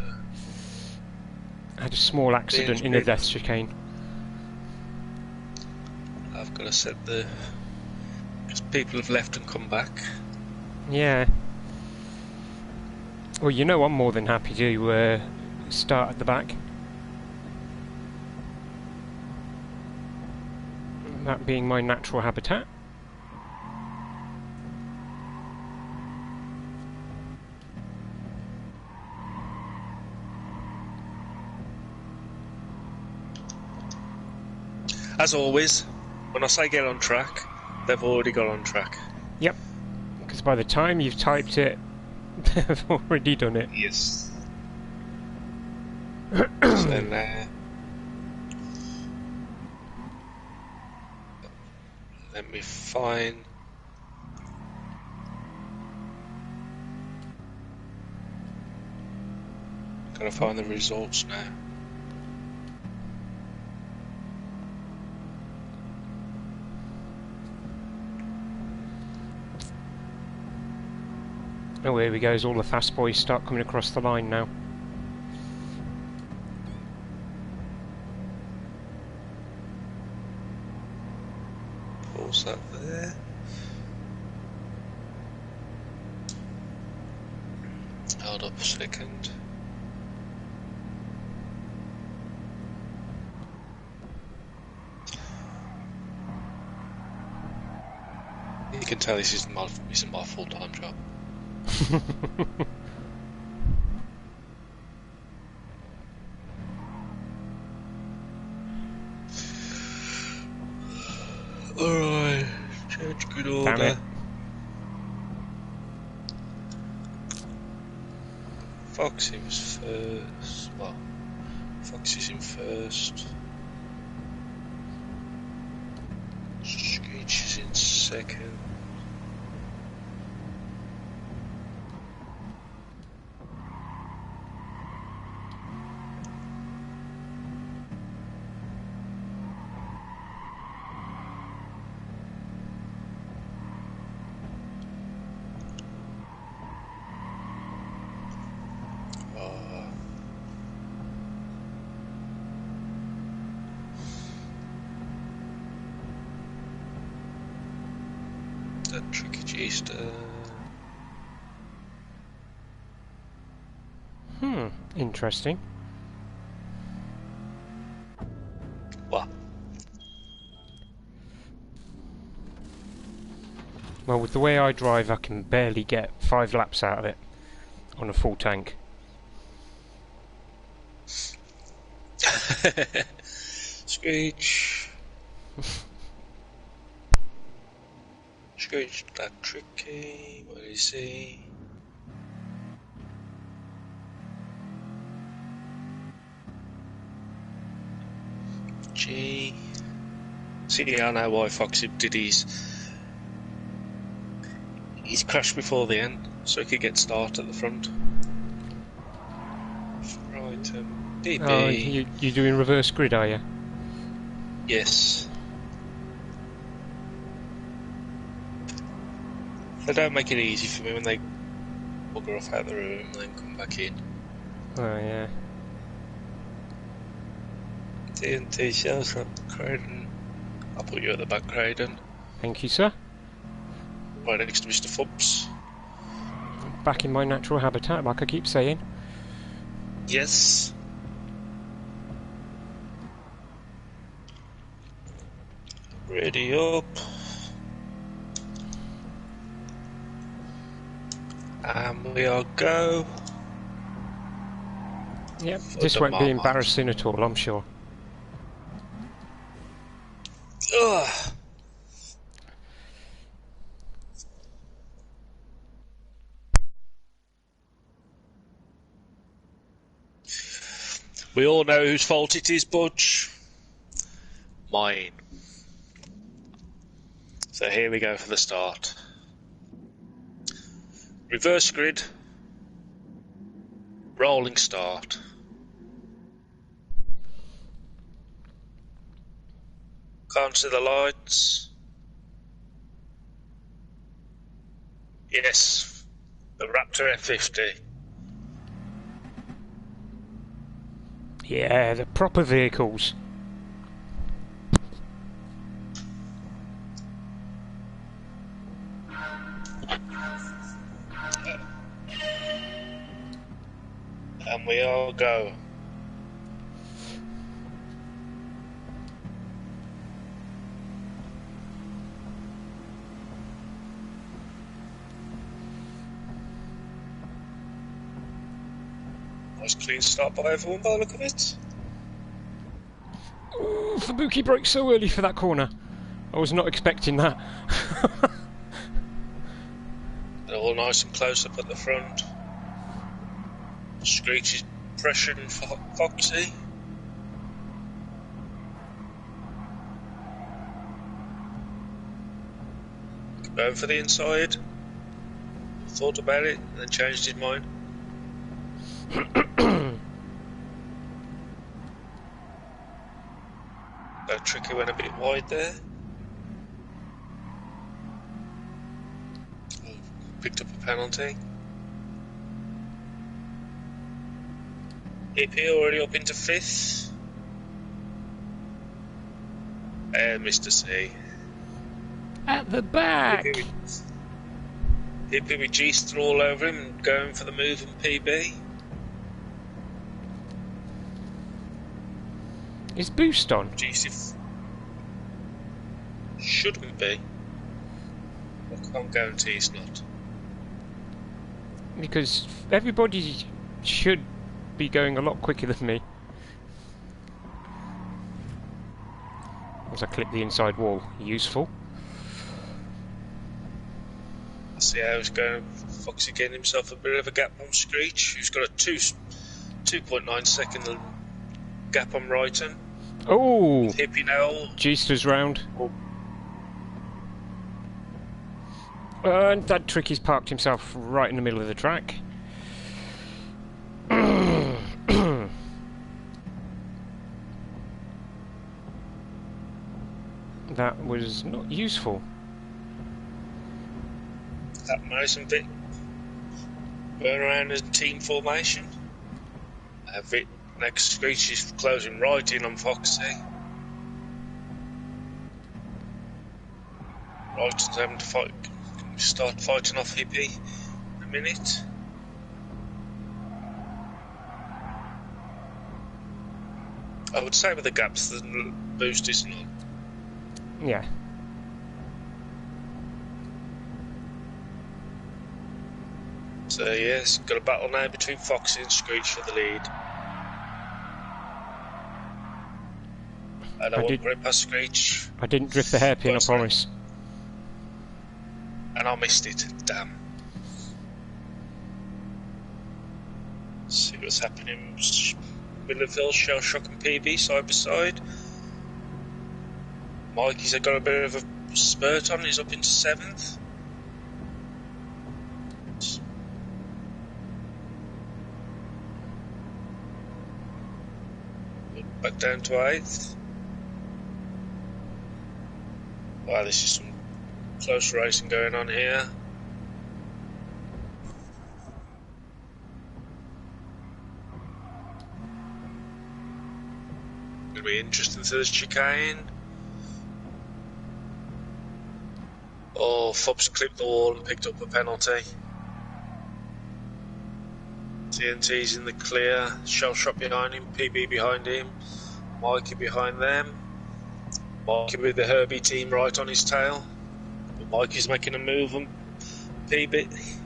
had a small accident in a death chicane. I've got to set the... because people have left and come back. Yeah. Well, you know I'm more than happy to start at the back. That being my natural habitat. As always, when I say get on track, they've already got on track. Yep. Because by the time you've typed it, they've already done it. Yes. So let me find... Gotta find the results now. Oh, here we go, as all the fast boys start coming across the line now. Pause that there. Hold up a second. You can tell this isn't my full-time job. Alright, change good order. Damn it. Foxy was first. Well, Foxy's in first. Screech is in second. That tricky G-star. Interesting. What? Well, with the way I drive, I can barely get 5 laps out of it on a full tank. Screech. Screech, that tricky. What is he? G. See, I know why Foxy did his crash before the end, so he could get start at the front. Right, DB. Oh, you doing reverse grid, are you? Yes. They don't make it easy for me when they bugger off out the room and then come back in. Oh yeah. TNT shells up Craden. I'll put you at the back, Craden. Thank you, sir. Right next to Mr. Fubs. Back in my natural habitat, like I keep saying. Yes. Ready up. And we are go. Yep, For this the won't be Marmite. embarrassing at all, I'm sure. Ugh. We all know whose fault it is, Budge. Mine. So here we go for the start. Reverse grid. Rolling start. Can't see the lights. Yes. The Raptor F50. Yeah, the proper vehicles. And we all go. Nice clean start by everyone by the look of it. Ooh, Fubuki broke so early for that corner. I was not expecting that. They're all nice and close up at the front. Screech is pressuring Foxy. Going for the inside. Thought about it and then changed his mind. That Tricky went a bit wide there. Picked up a penalty. Hippie already up into 5th. And Mr. C. At the back! Hippie with G-Star all over him and going for the move and PB. Is Boost on? G-Star shouldn't be. I can't guarantee it's not. Because everybody should be going a lot quicker than me. As I clip the inside wall. Useful. I see how he's going. Foxy getting himself a bit of a gap on Screech, who's got a 2.9 second gap on Righton. Oh! Hippie now. G-Star's round. And that Tricky's parked himself right in the middle of the track. That was not useful. That Madison bit. Going around in team formation. Vic next Screech is closing right in on Foxy. Righton's having to fight. Start fighting off Hippie in a minute. I would say with the gaps the boost isn't on. Yeah. So yes, got a battle now between Foxy and Screech for the lead. And I won't rip past Screech. I didn't drift the hairpin, I promise. And I missed it, damn. See what's happening. Millerville, Shell Shock and PB side by side. Mikey's got a bit of a spurt on, he's up into 7th. Back down to 8th. Wow, this is some close racing going on here. be interesting to the chicane. Oh, Fub's clipped the wall and picked up a penalty. TNT's in the clear. Shell shot behind him. PB behind him. Mikey behind them. Mikey with the Herbie team right on his tail. But Mikey's making a move and PB.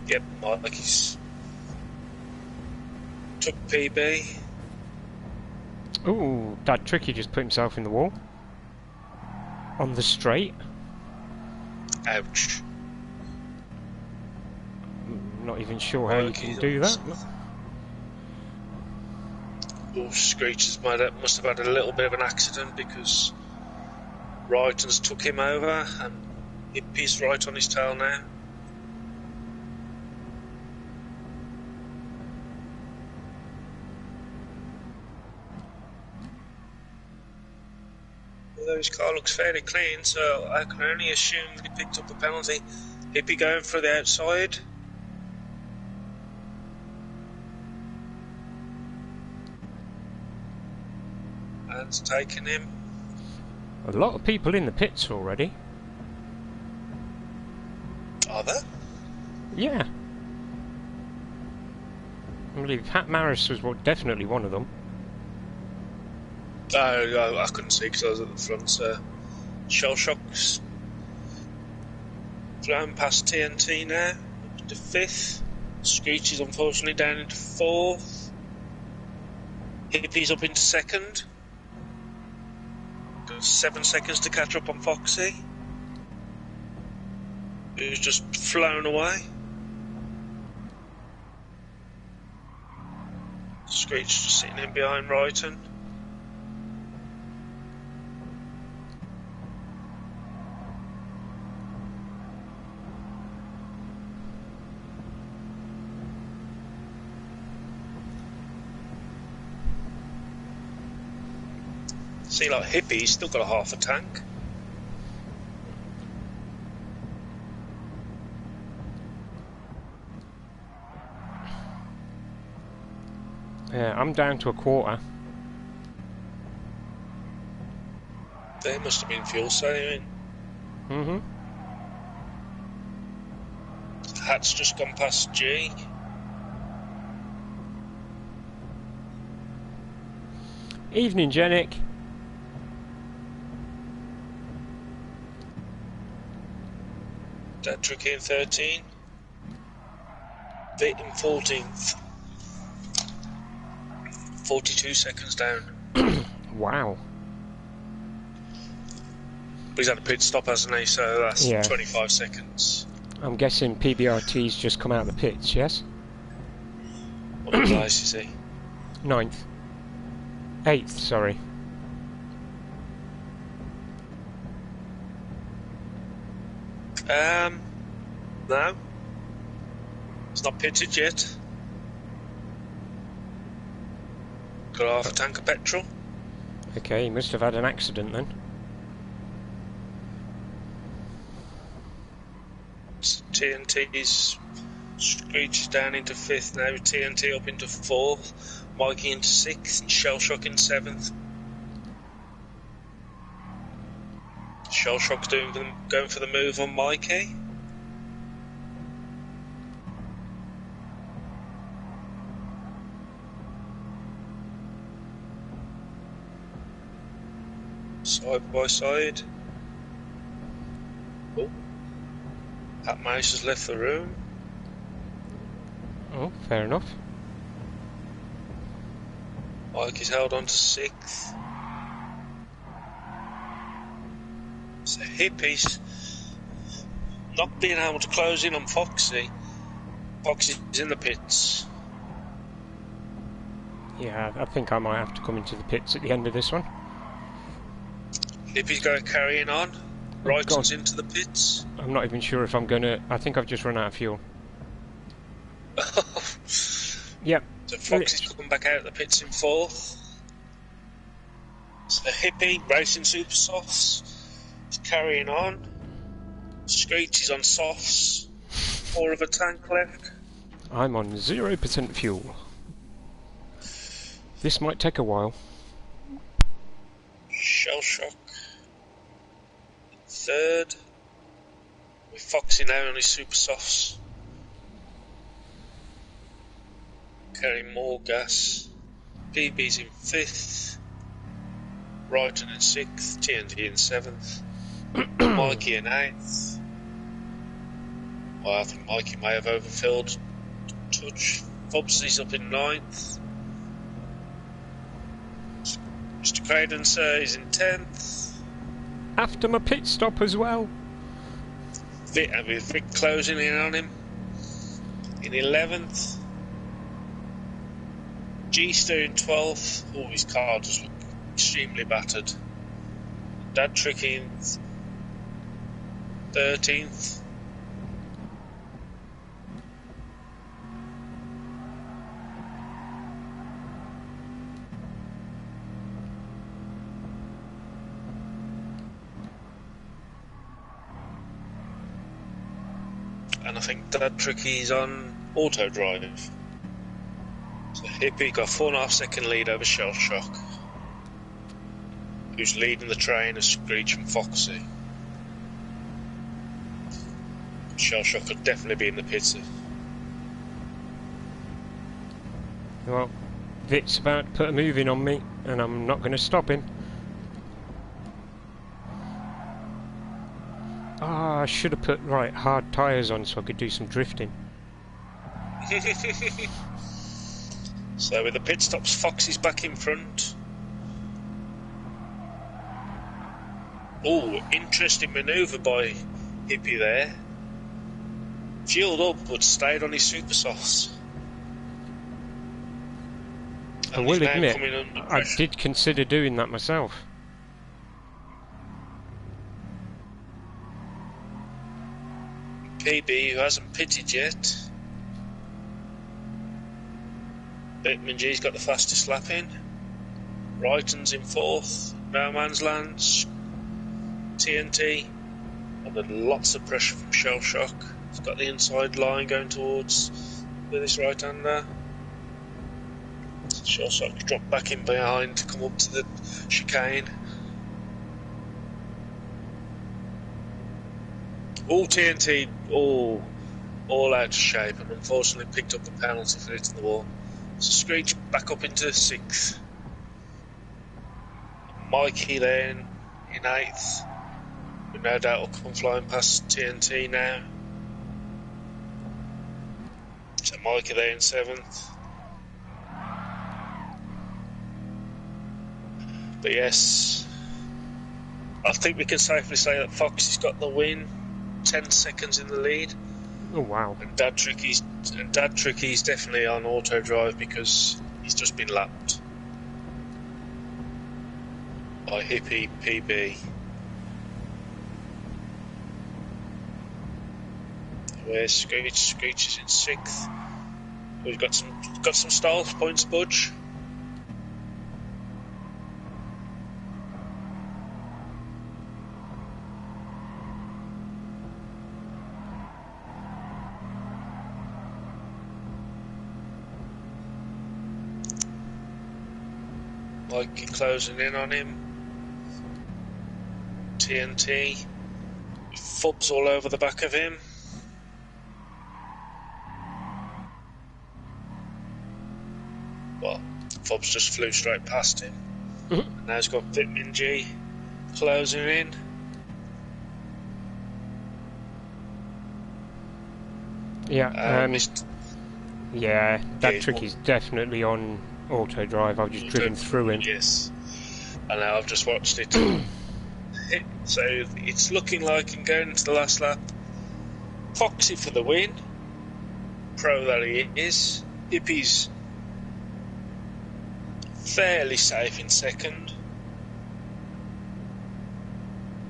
Yep, Mikey's took PB. Ooh, that Tricky just put himself in the wall. On the straight. Ouch. Not even sure how you can do that. Oh, Screech's must have had a little bit of an accident because Wrighton's took him over and Hippie's right on his tail now. Although his car looks fairly clean, so I can only assume that he picked up a penalty. Hippie going for the outside. And taking him. A lot of people in the pits already. Are there? Yeah. I believe Hat Maris was definitely one of them. Oh, I couldn't see because I was at the front, so... Shell Shock's flown past TNT now, up into 5th. Screech is unfortunately down into 4th. Hippie's up into 2nd. Got 7 seconds to catch up on Foxy, who's just flown away. Screech just sitting in behind Wrighton. See, like Hippie's still got a half a tank. Yeah, I'm down to a quarter. They must have been fuel saving. Mm-hmm. Hat's just gone past G. Evening, Genic. Dead Tricky in 13. Vit in 14th. 42 seconds down. Wow. But he's had a pit stop, hasn't he? So that's Yeah. 25 seconds. I'm guessing PBRT's just come out of the pits, yes? What place is he? 9th. 8th, sorry. No. It's not pitted yet. Got half a tank of petrol. Okay, he must have had an accident then. TNT's Screech is down into 5th now. TNT up into 4th. Mikey into 6th. And Shell Shock in 7th. Shell Shock's going for the move on Mikey. Side by side. Oh. Hat Mouse has left the room. Oh, fair enough. Mikey's held on to 6th. So Hippie's not being able to close in on Foxy. Foxy's in the pits. Yeah, I think I might have to come into the pits at the end of this one. Hippie's going carrying on. Wrighton's into the pits. I'm not even sure if I'm gonna... I think I've just run out of fuel. Yep. So Foxy's coming back out of the pits in 4th. So Hippie, racing super softs, is carrying on. Screech is on softs. 4 of a tank left. I'm on 0% fuel. This might take a while. Shell Shock. Third. With Foxy now on his super softs. Carrying more gas. PB's in 5th. Brighton in 6th. TNT in 7th. Mikey in 8th. Well, I think Mikey may have overfilled touch. Fobsy's up in 9th. Mr. Craden is in 10th. After my pit stop as well. With Vic closing in on him in 11th. G-Ster in 12th. Oh, his car just looked extremely battered. Dad Tricky in 13th. And I think Dad Tricky's on auto drive. So Hippie got 4.5 second lead over Shell Shock, who's leading the train as Screech and Foxy. Shell Shock could definitely be in the pits. Well, Vit's about to put a move in on me, and I'm not going to stop him. Ah, I should have put hard tyres on so I could do some drifting. So with the pit stops, Foxy's back in front. Oh, interesting manoeuvre by Hippie there. Fueled up but stayed on his super softs. I will admit, I did consider doing that myself. PB, who hasn't pitted yet. Bitman G's got the fastest lap in. Brighton's in 4th. No Man's Land. TNT. Under lots of pressure from Shell Shock. He's got the inside line going towards with his right-hander. Shell Shock dropped back in behind to come up to the chicane. All TNT, all out of shape, and unfortunately picked up the penalty for hitting the wall. So Screech back up into 6th. Mikey then in 8th. Who no doubt will come flying past TNT now. So Mikey there in 7th. But yes, I think we can safely say that Foxy's got the win. 10 seconds in the lead. Oh wow. And Dad Tricky's definitely on auto drive because he's just been lapped by Hippie PB. Where's Screech? Screech is in 6th. We've got some style points, Budge. Mikey closing in on him. TNT. Fubs all over the back of him. Well, Fubs just flew straight past him. And now he's got Bitman G closing in. Yeah, yeah, that trick is definitely on auto drive. I've just driven through him. Yes, and now I've just watched it. So it's looking like, and going into the last lap, Foxy for the win. Pro that he is. Hippie's fairly safe in 2nd.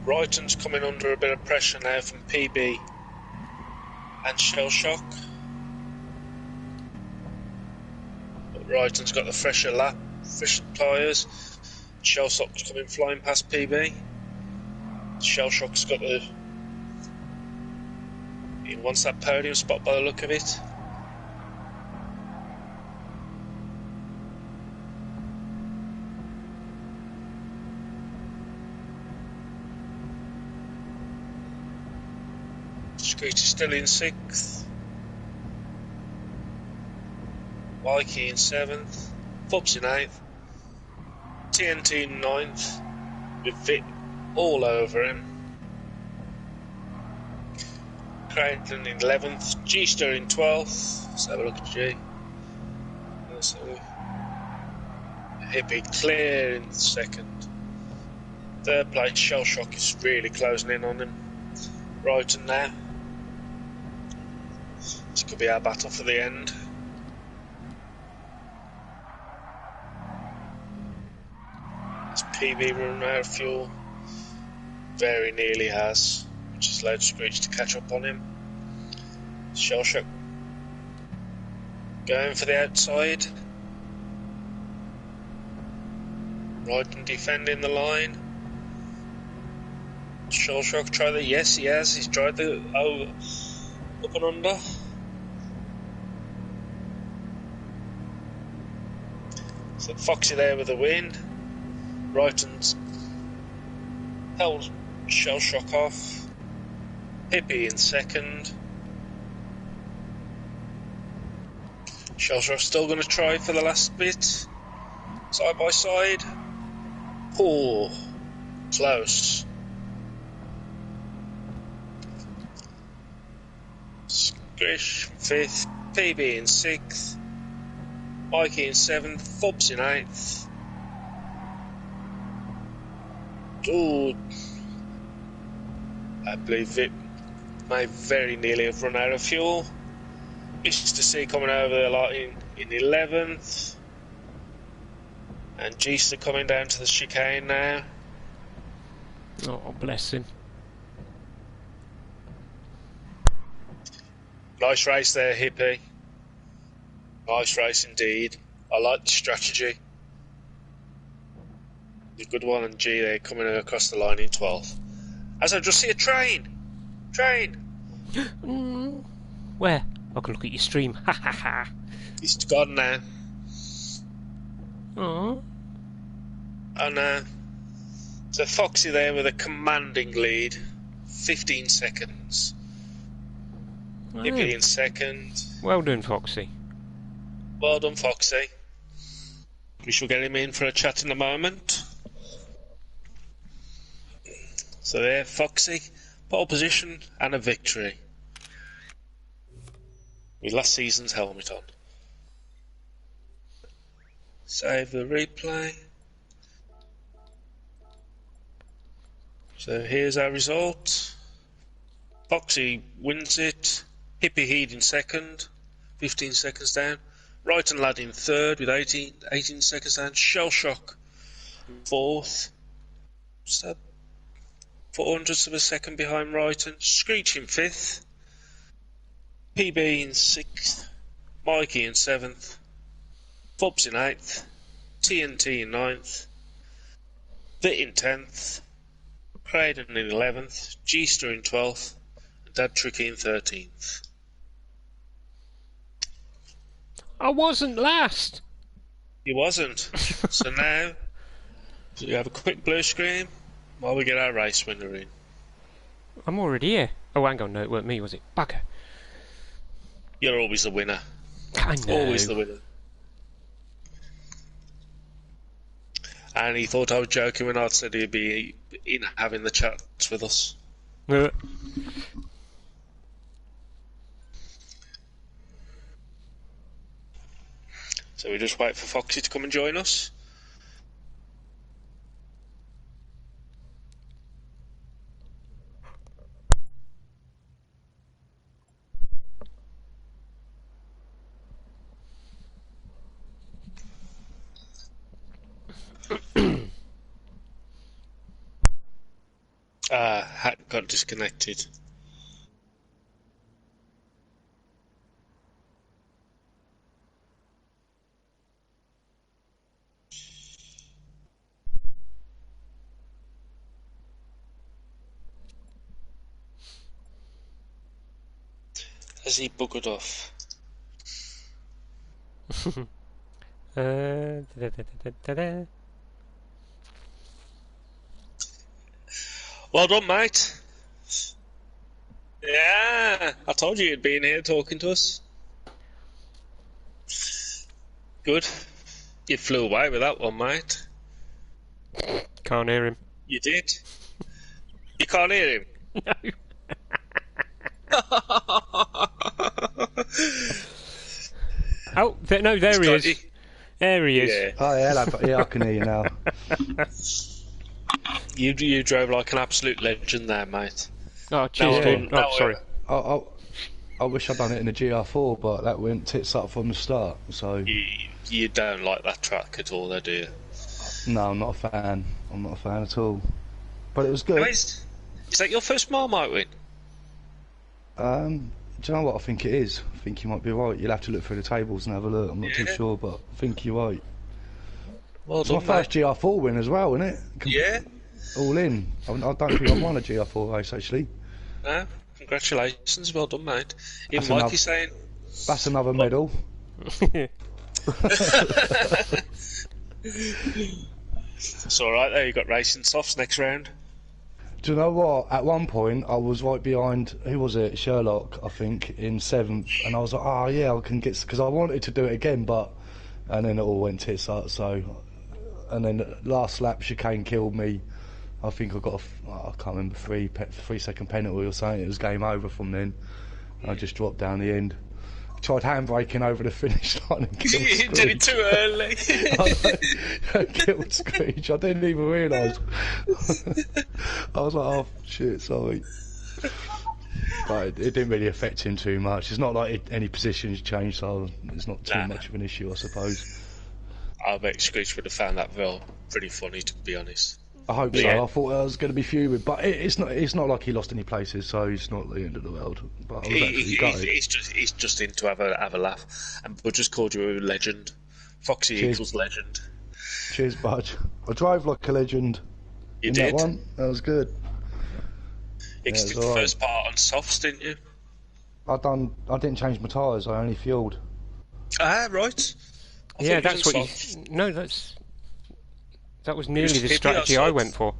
Brighton's coming under a bit of pressure now from PB and Shell Shock. But Brighton's got the fresher tyres. Shell Shock's coming flying past PB. Shell Shock's got he wants that podium spot by the look of it. Screech is still in 6th. Mikey in 7th. Fubs in 8th. TNT in 9th. With Vic all over him. Creighton in 11th. G-Star in 12th. Let's have a look at G. Hippie clear in 2nd. 3rd place, Shell Shock is really closing in on him. Right and now. This could be our battle for the end. This PB run out of fuel. Very nearly has, which has allowed Screech to catch up on him. Shell Shock going for the outside. Right and defending the line. Shell Shock try the... Yes, he has. He's tried the... Oh, up and under. So Foxy there with the win. Brighton's held Shell Shock off. Hippie in 2nd. Shell Shock still going to try for the last bit. Side by side. Oh, close. Screech 5th. PB in 6th. Mikey in 7th. Fubs in 8th. Oh, I believe it may very nearly have run out of fuel. Mr. C coming over the lot in 11th. And G-Star coming down to the chicane now. Oh, bless him. Nice race there, Hippie. Nice race indeed. I like the strategy. A good one, and G there coming across the line in 12th. As I just see a train! Train! Where? I can look at your stream. Ha ha ha. He's gone now. Aww. Oh no. So Foxy there with a commanding lead. 15 seconds. Hippie in 2nd. Well done, Foxy. Well done, Foxy. We shall get him in for a chat in a moment. So there, Foxy, pole position and a victory. With last season's helmet on. Save the replay. So here's our result. Foxy wins it. Hippie Heed in 2nd, 15 seconds down. Right and Lad in 3rd with 18 seconds down. Shell Shock 4th. What's that? 400ths of a second behind Brighton. Screech in 5th. PB in 6th. Mikey in 7th. Fubs in 8th. TNT in 9th. Vit in 10th. Creighton in 11th. G-Star in 12th. And Dad Tricky in 13th. I wasn't last! He wasn't. So now, you have a quick blue screen while we get our race winner in. I'm already here. Oh, hang on, no, it weren't me, was it? Bugger. You're always the winner. I know. Always the winner. And he thought I was joking when I said he'd be in having the chats with us. So we just wait for Foxy to come and join us. Hat got disconnected. Has he buggered off? Da-da-da-da-da-da. Well done, mate. Yeah, I told you you'd be in here talking to us. Good. You flew away with that one, mate. Can't hear him. You did. You can't hear him. No. Oh, no, there he is. There he is. Yeah. Oh yeah, yeah, I can hear you now. You drove like an absolute legend there, mate. Oh, cheers, dude. No, Oh, sorry. I wish I'd done it in a GR4, but that went tits up from the start. So You don't like that track at all, though, do you? no, I'm not a fan. I'm not a fan at all. But it was good. Is that your first Marmite win? Do you know what I think it is? I think you might be right. You'll have to look through the tables and have a look. I'm not too sure, but I think you're right. Well It's my done, first GR4 win as well, isn't it? Yeah. All in. I don't think I've won a GR4 race actually. No, congratulations, well done, mate. Even That's Mikey's saying... That's another medal. It's alright there, you got racing softs next round. Do you know what? At one point, I was right behind, who was it? Sherlock, I think, in 7th. And I was like, oh yeah, I can get... Because I wanted to do it again, but... And then it all went tits up, so... And then last lap, chicane killed me. I think I got I can't remember, 3-second penalty or something. It was game over from then. I just dropped down the end. Tried handbraking over the finish line and killed You did it too early. I killed Screech. I didn't even realise. I was like, oh shit, sorry. But it didn't really affect him too much. It's not like any positions changed, so it's not too much of an issue, I suppose. I bet Screech would have found that pretty funny, to be honest. I hope Yeah. so. I thought I was going to be fuming, but it's not like he lost any places, so it's not the end of the world. But I was actually gutted. He's just in to have a laugh, and we just called you a legend, Foxy Cheers. Eagles legend. Cheers, Budge. I drove like a legend. You in did. that one. That was good. You Yeah, did it's the alright. first part on softs, didn't you? I didn't change my tyres. I only fueled. Ah, right. I Yeah, thought that's you what was you... on softs. No, that was nearly the hippie strategy or I softs? went for.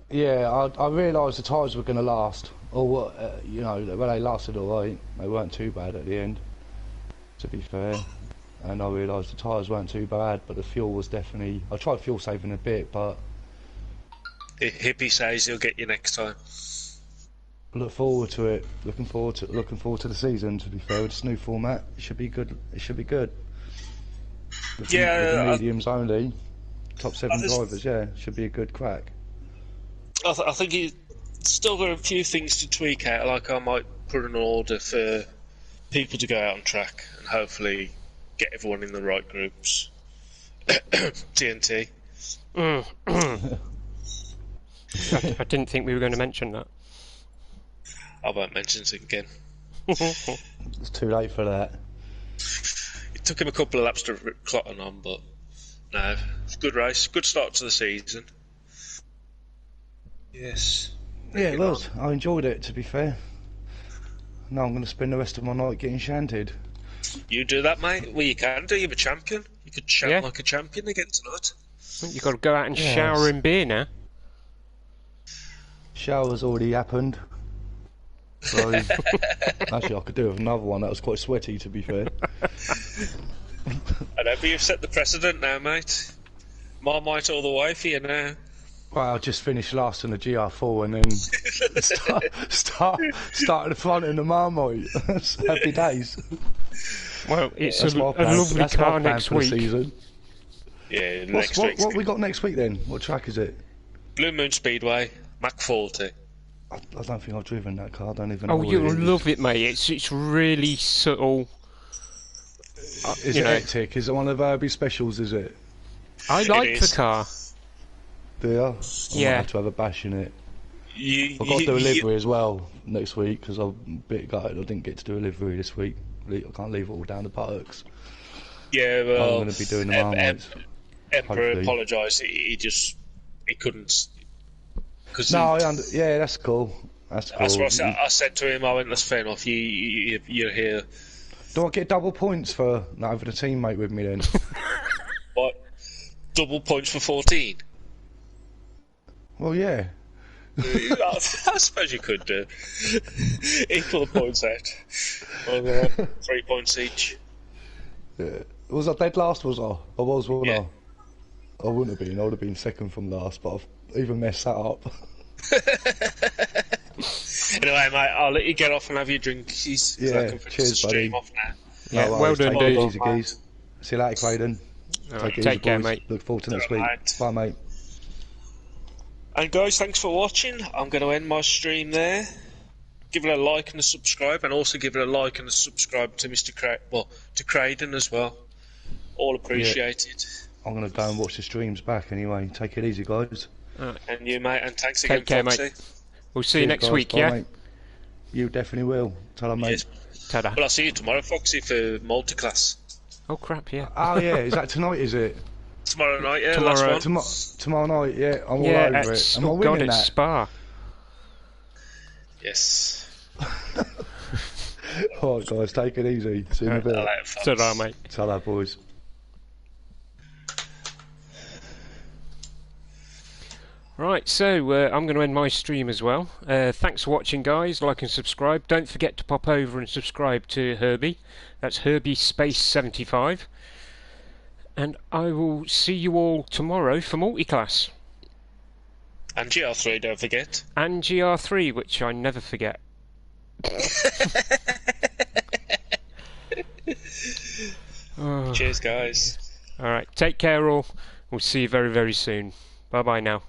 Yeah, I realised the tyres were going to last. Or you know, well, they lasted all right. They weren't too bad at the end, to be fair. And I realised the tyres weren't too bad, but the fuel was definitely... I tried fuel saving a bit, but Hippie says he'll get you next time. look forward to it. Looking forward to the season, to be fair. With this new format, it should be good. It should be good. With the mediums only. Top 7 drivers, yeah. Should be a good crack. I think he's still got a few things to tweak out. Like I might put an order for people to go out on track and hopefully get everyone in the right groups. TNT. I didn't think we were going to mention that. I won't mention it again. It's too late for that. It took him a couple of laps to clotting on, but no, it's a good race, good start to the season. Yes. Yeah, it was. I enjoyed it, to be fair. Now I'm going to spend the rest of my night getting shanted. You do that, mate? Well, you can do. You're a champion. You could shout like a champion again tonight. You've got to go out and shower in beer now. Shower's already happened. So, actually, I could do with another one. That was quite sweaty, to be fair. I know, but you've set the precedent now, mate. Marmite all the way for you now. Well, I just finished last in the GR4 and then start at the front in the Marmite. Happy days. Well, it's a my plan. lovely That's my car plan next for the week. season. Yeah, next week. What we got next week then? What track is it? Blue Moon Speedway, Mach 40. I don't think I've driven that car. I don't even know. Oh, what you'll it is. love it, mate. It's really subtle. Is it hectic? Is it one of Herbie's specials? Is it? I like the car. Do you? I Yeah. might have to have a bash in it. I've got to do a livery as well next week because I'm a bit gutted I didn't get to do a livery this week. I can't leave it all down the buttocks. Yeah, well, I'm going to be doing the Marmites. Emperor hopefully. apologised. He couldn't. No, yeah, that's cool. That's cool. That's what I said to him. I went, that's fair enough. You're here. Do I get double points for not having a teammate with me then? What? Double points for 14? Well, yeah. I suppose you could do. Equal the points out. Well, 3 points each. Yeah. Was I dead last, was I? I was, wasn't Yeah. I? I wouldn't have been. I would have been second from last, but I've even messed that up. Anyway, mate, I'll let you get off and have your drinkies. Yeah, I can finish cheers, the stream buddy. off now. Yeah, No well worries, done, take it dude. easy, geez. See you later, Clayton. Alright, Take it take easy, care, boys. mate. Look forward to next All week. right. Bye, mate. And guys, thanks for watching. I'm going to end my stream there. Give it a like and a subscribe, and also give it a like and a subscribe to to Craden as well. All appreciated. I'm going to go and watch the streams back anyway. Take it easy, guys. And you, mate, and thanks again, Take care, Foxy. mate. We'll see you Cheers, next guys. week, Bye, yeah? mate. You definitely will. Tell them, mate. Yes. Ta-da. Well, I'll see you tomorrow, Foxy, for multiclass. Oh, crap, yeah. Oh, yeah. Is that tonight, is it? Tomorrow night, yeah, Tomorrow. last one. Tomorrow night, yeah. I'm all Yeah, over it. Am I oh winning God, it's that? Spa. Yes. Alright, guys. Take it easy. See you in a bit. Later, Fox. Ta-da, mate. Ta-da, boys. Right, so I'm going to end my stream as well. Thanks for watching, guys. Like and subscribe. Don't forget to pop over and subscribe to Herbie. That's Herbie Space 75. And I will see you all tomorrow for multiclass. And GR3, don't forget. And GR3, which I never forget. Oh. Cheers, guys. Alright, take care all. We'll see you very, very soon. Bye-bye now.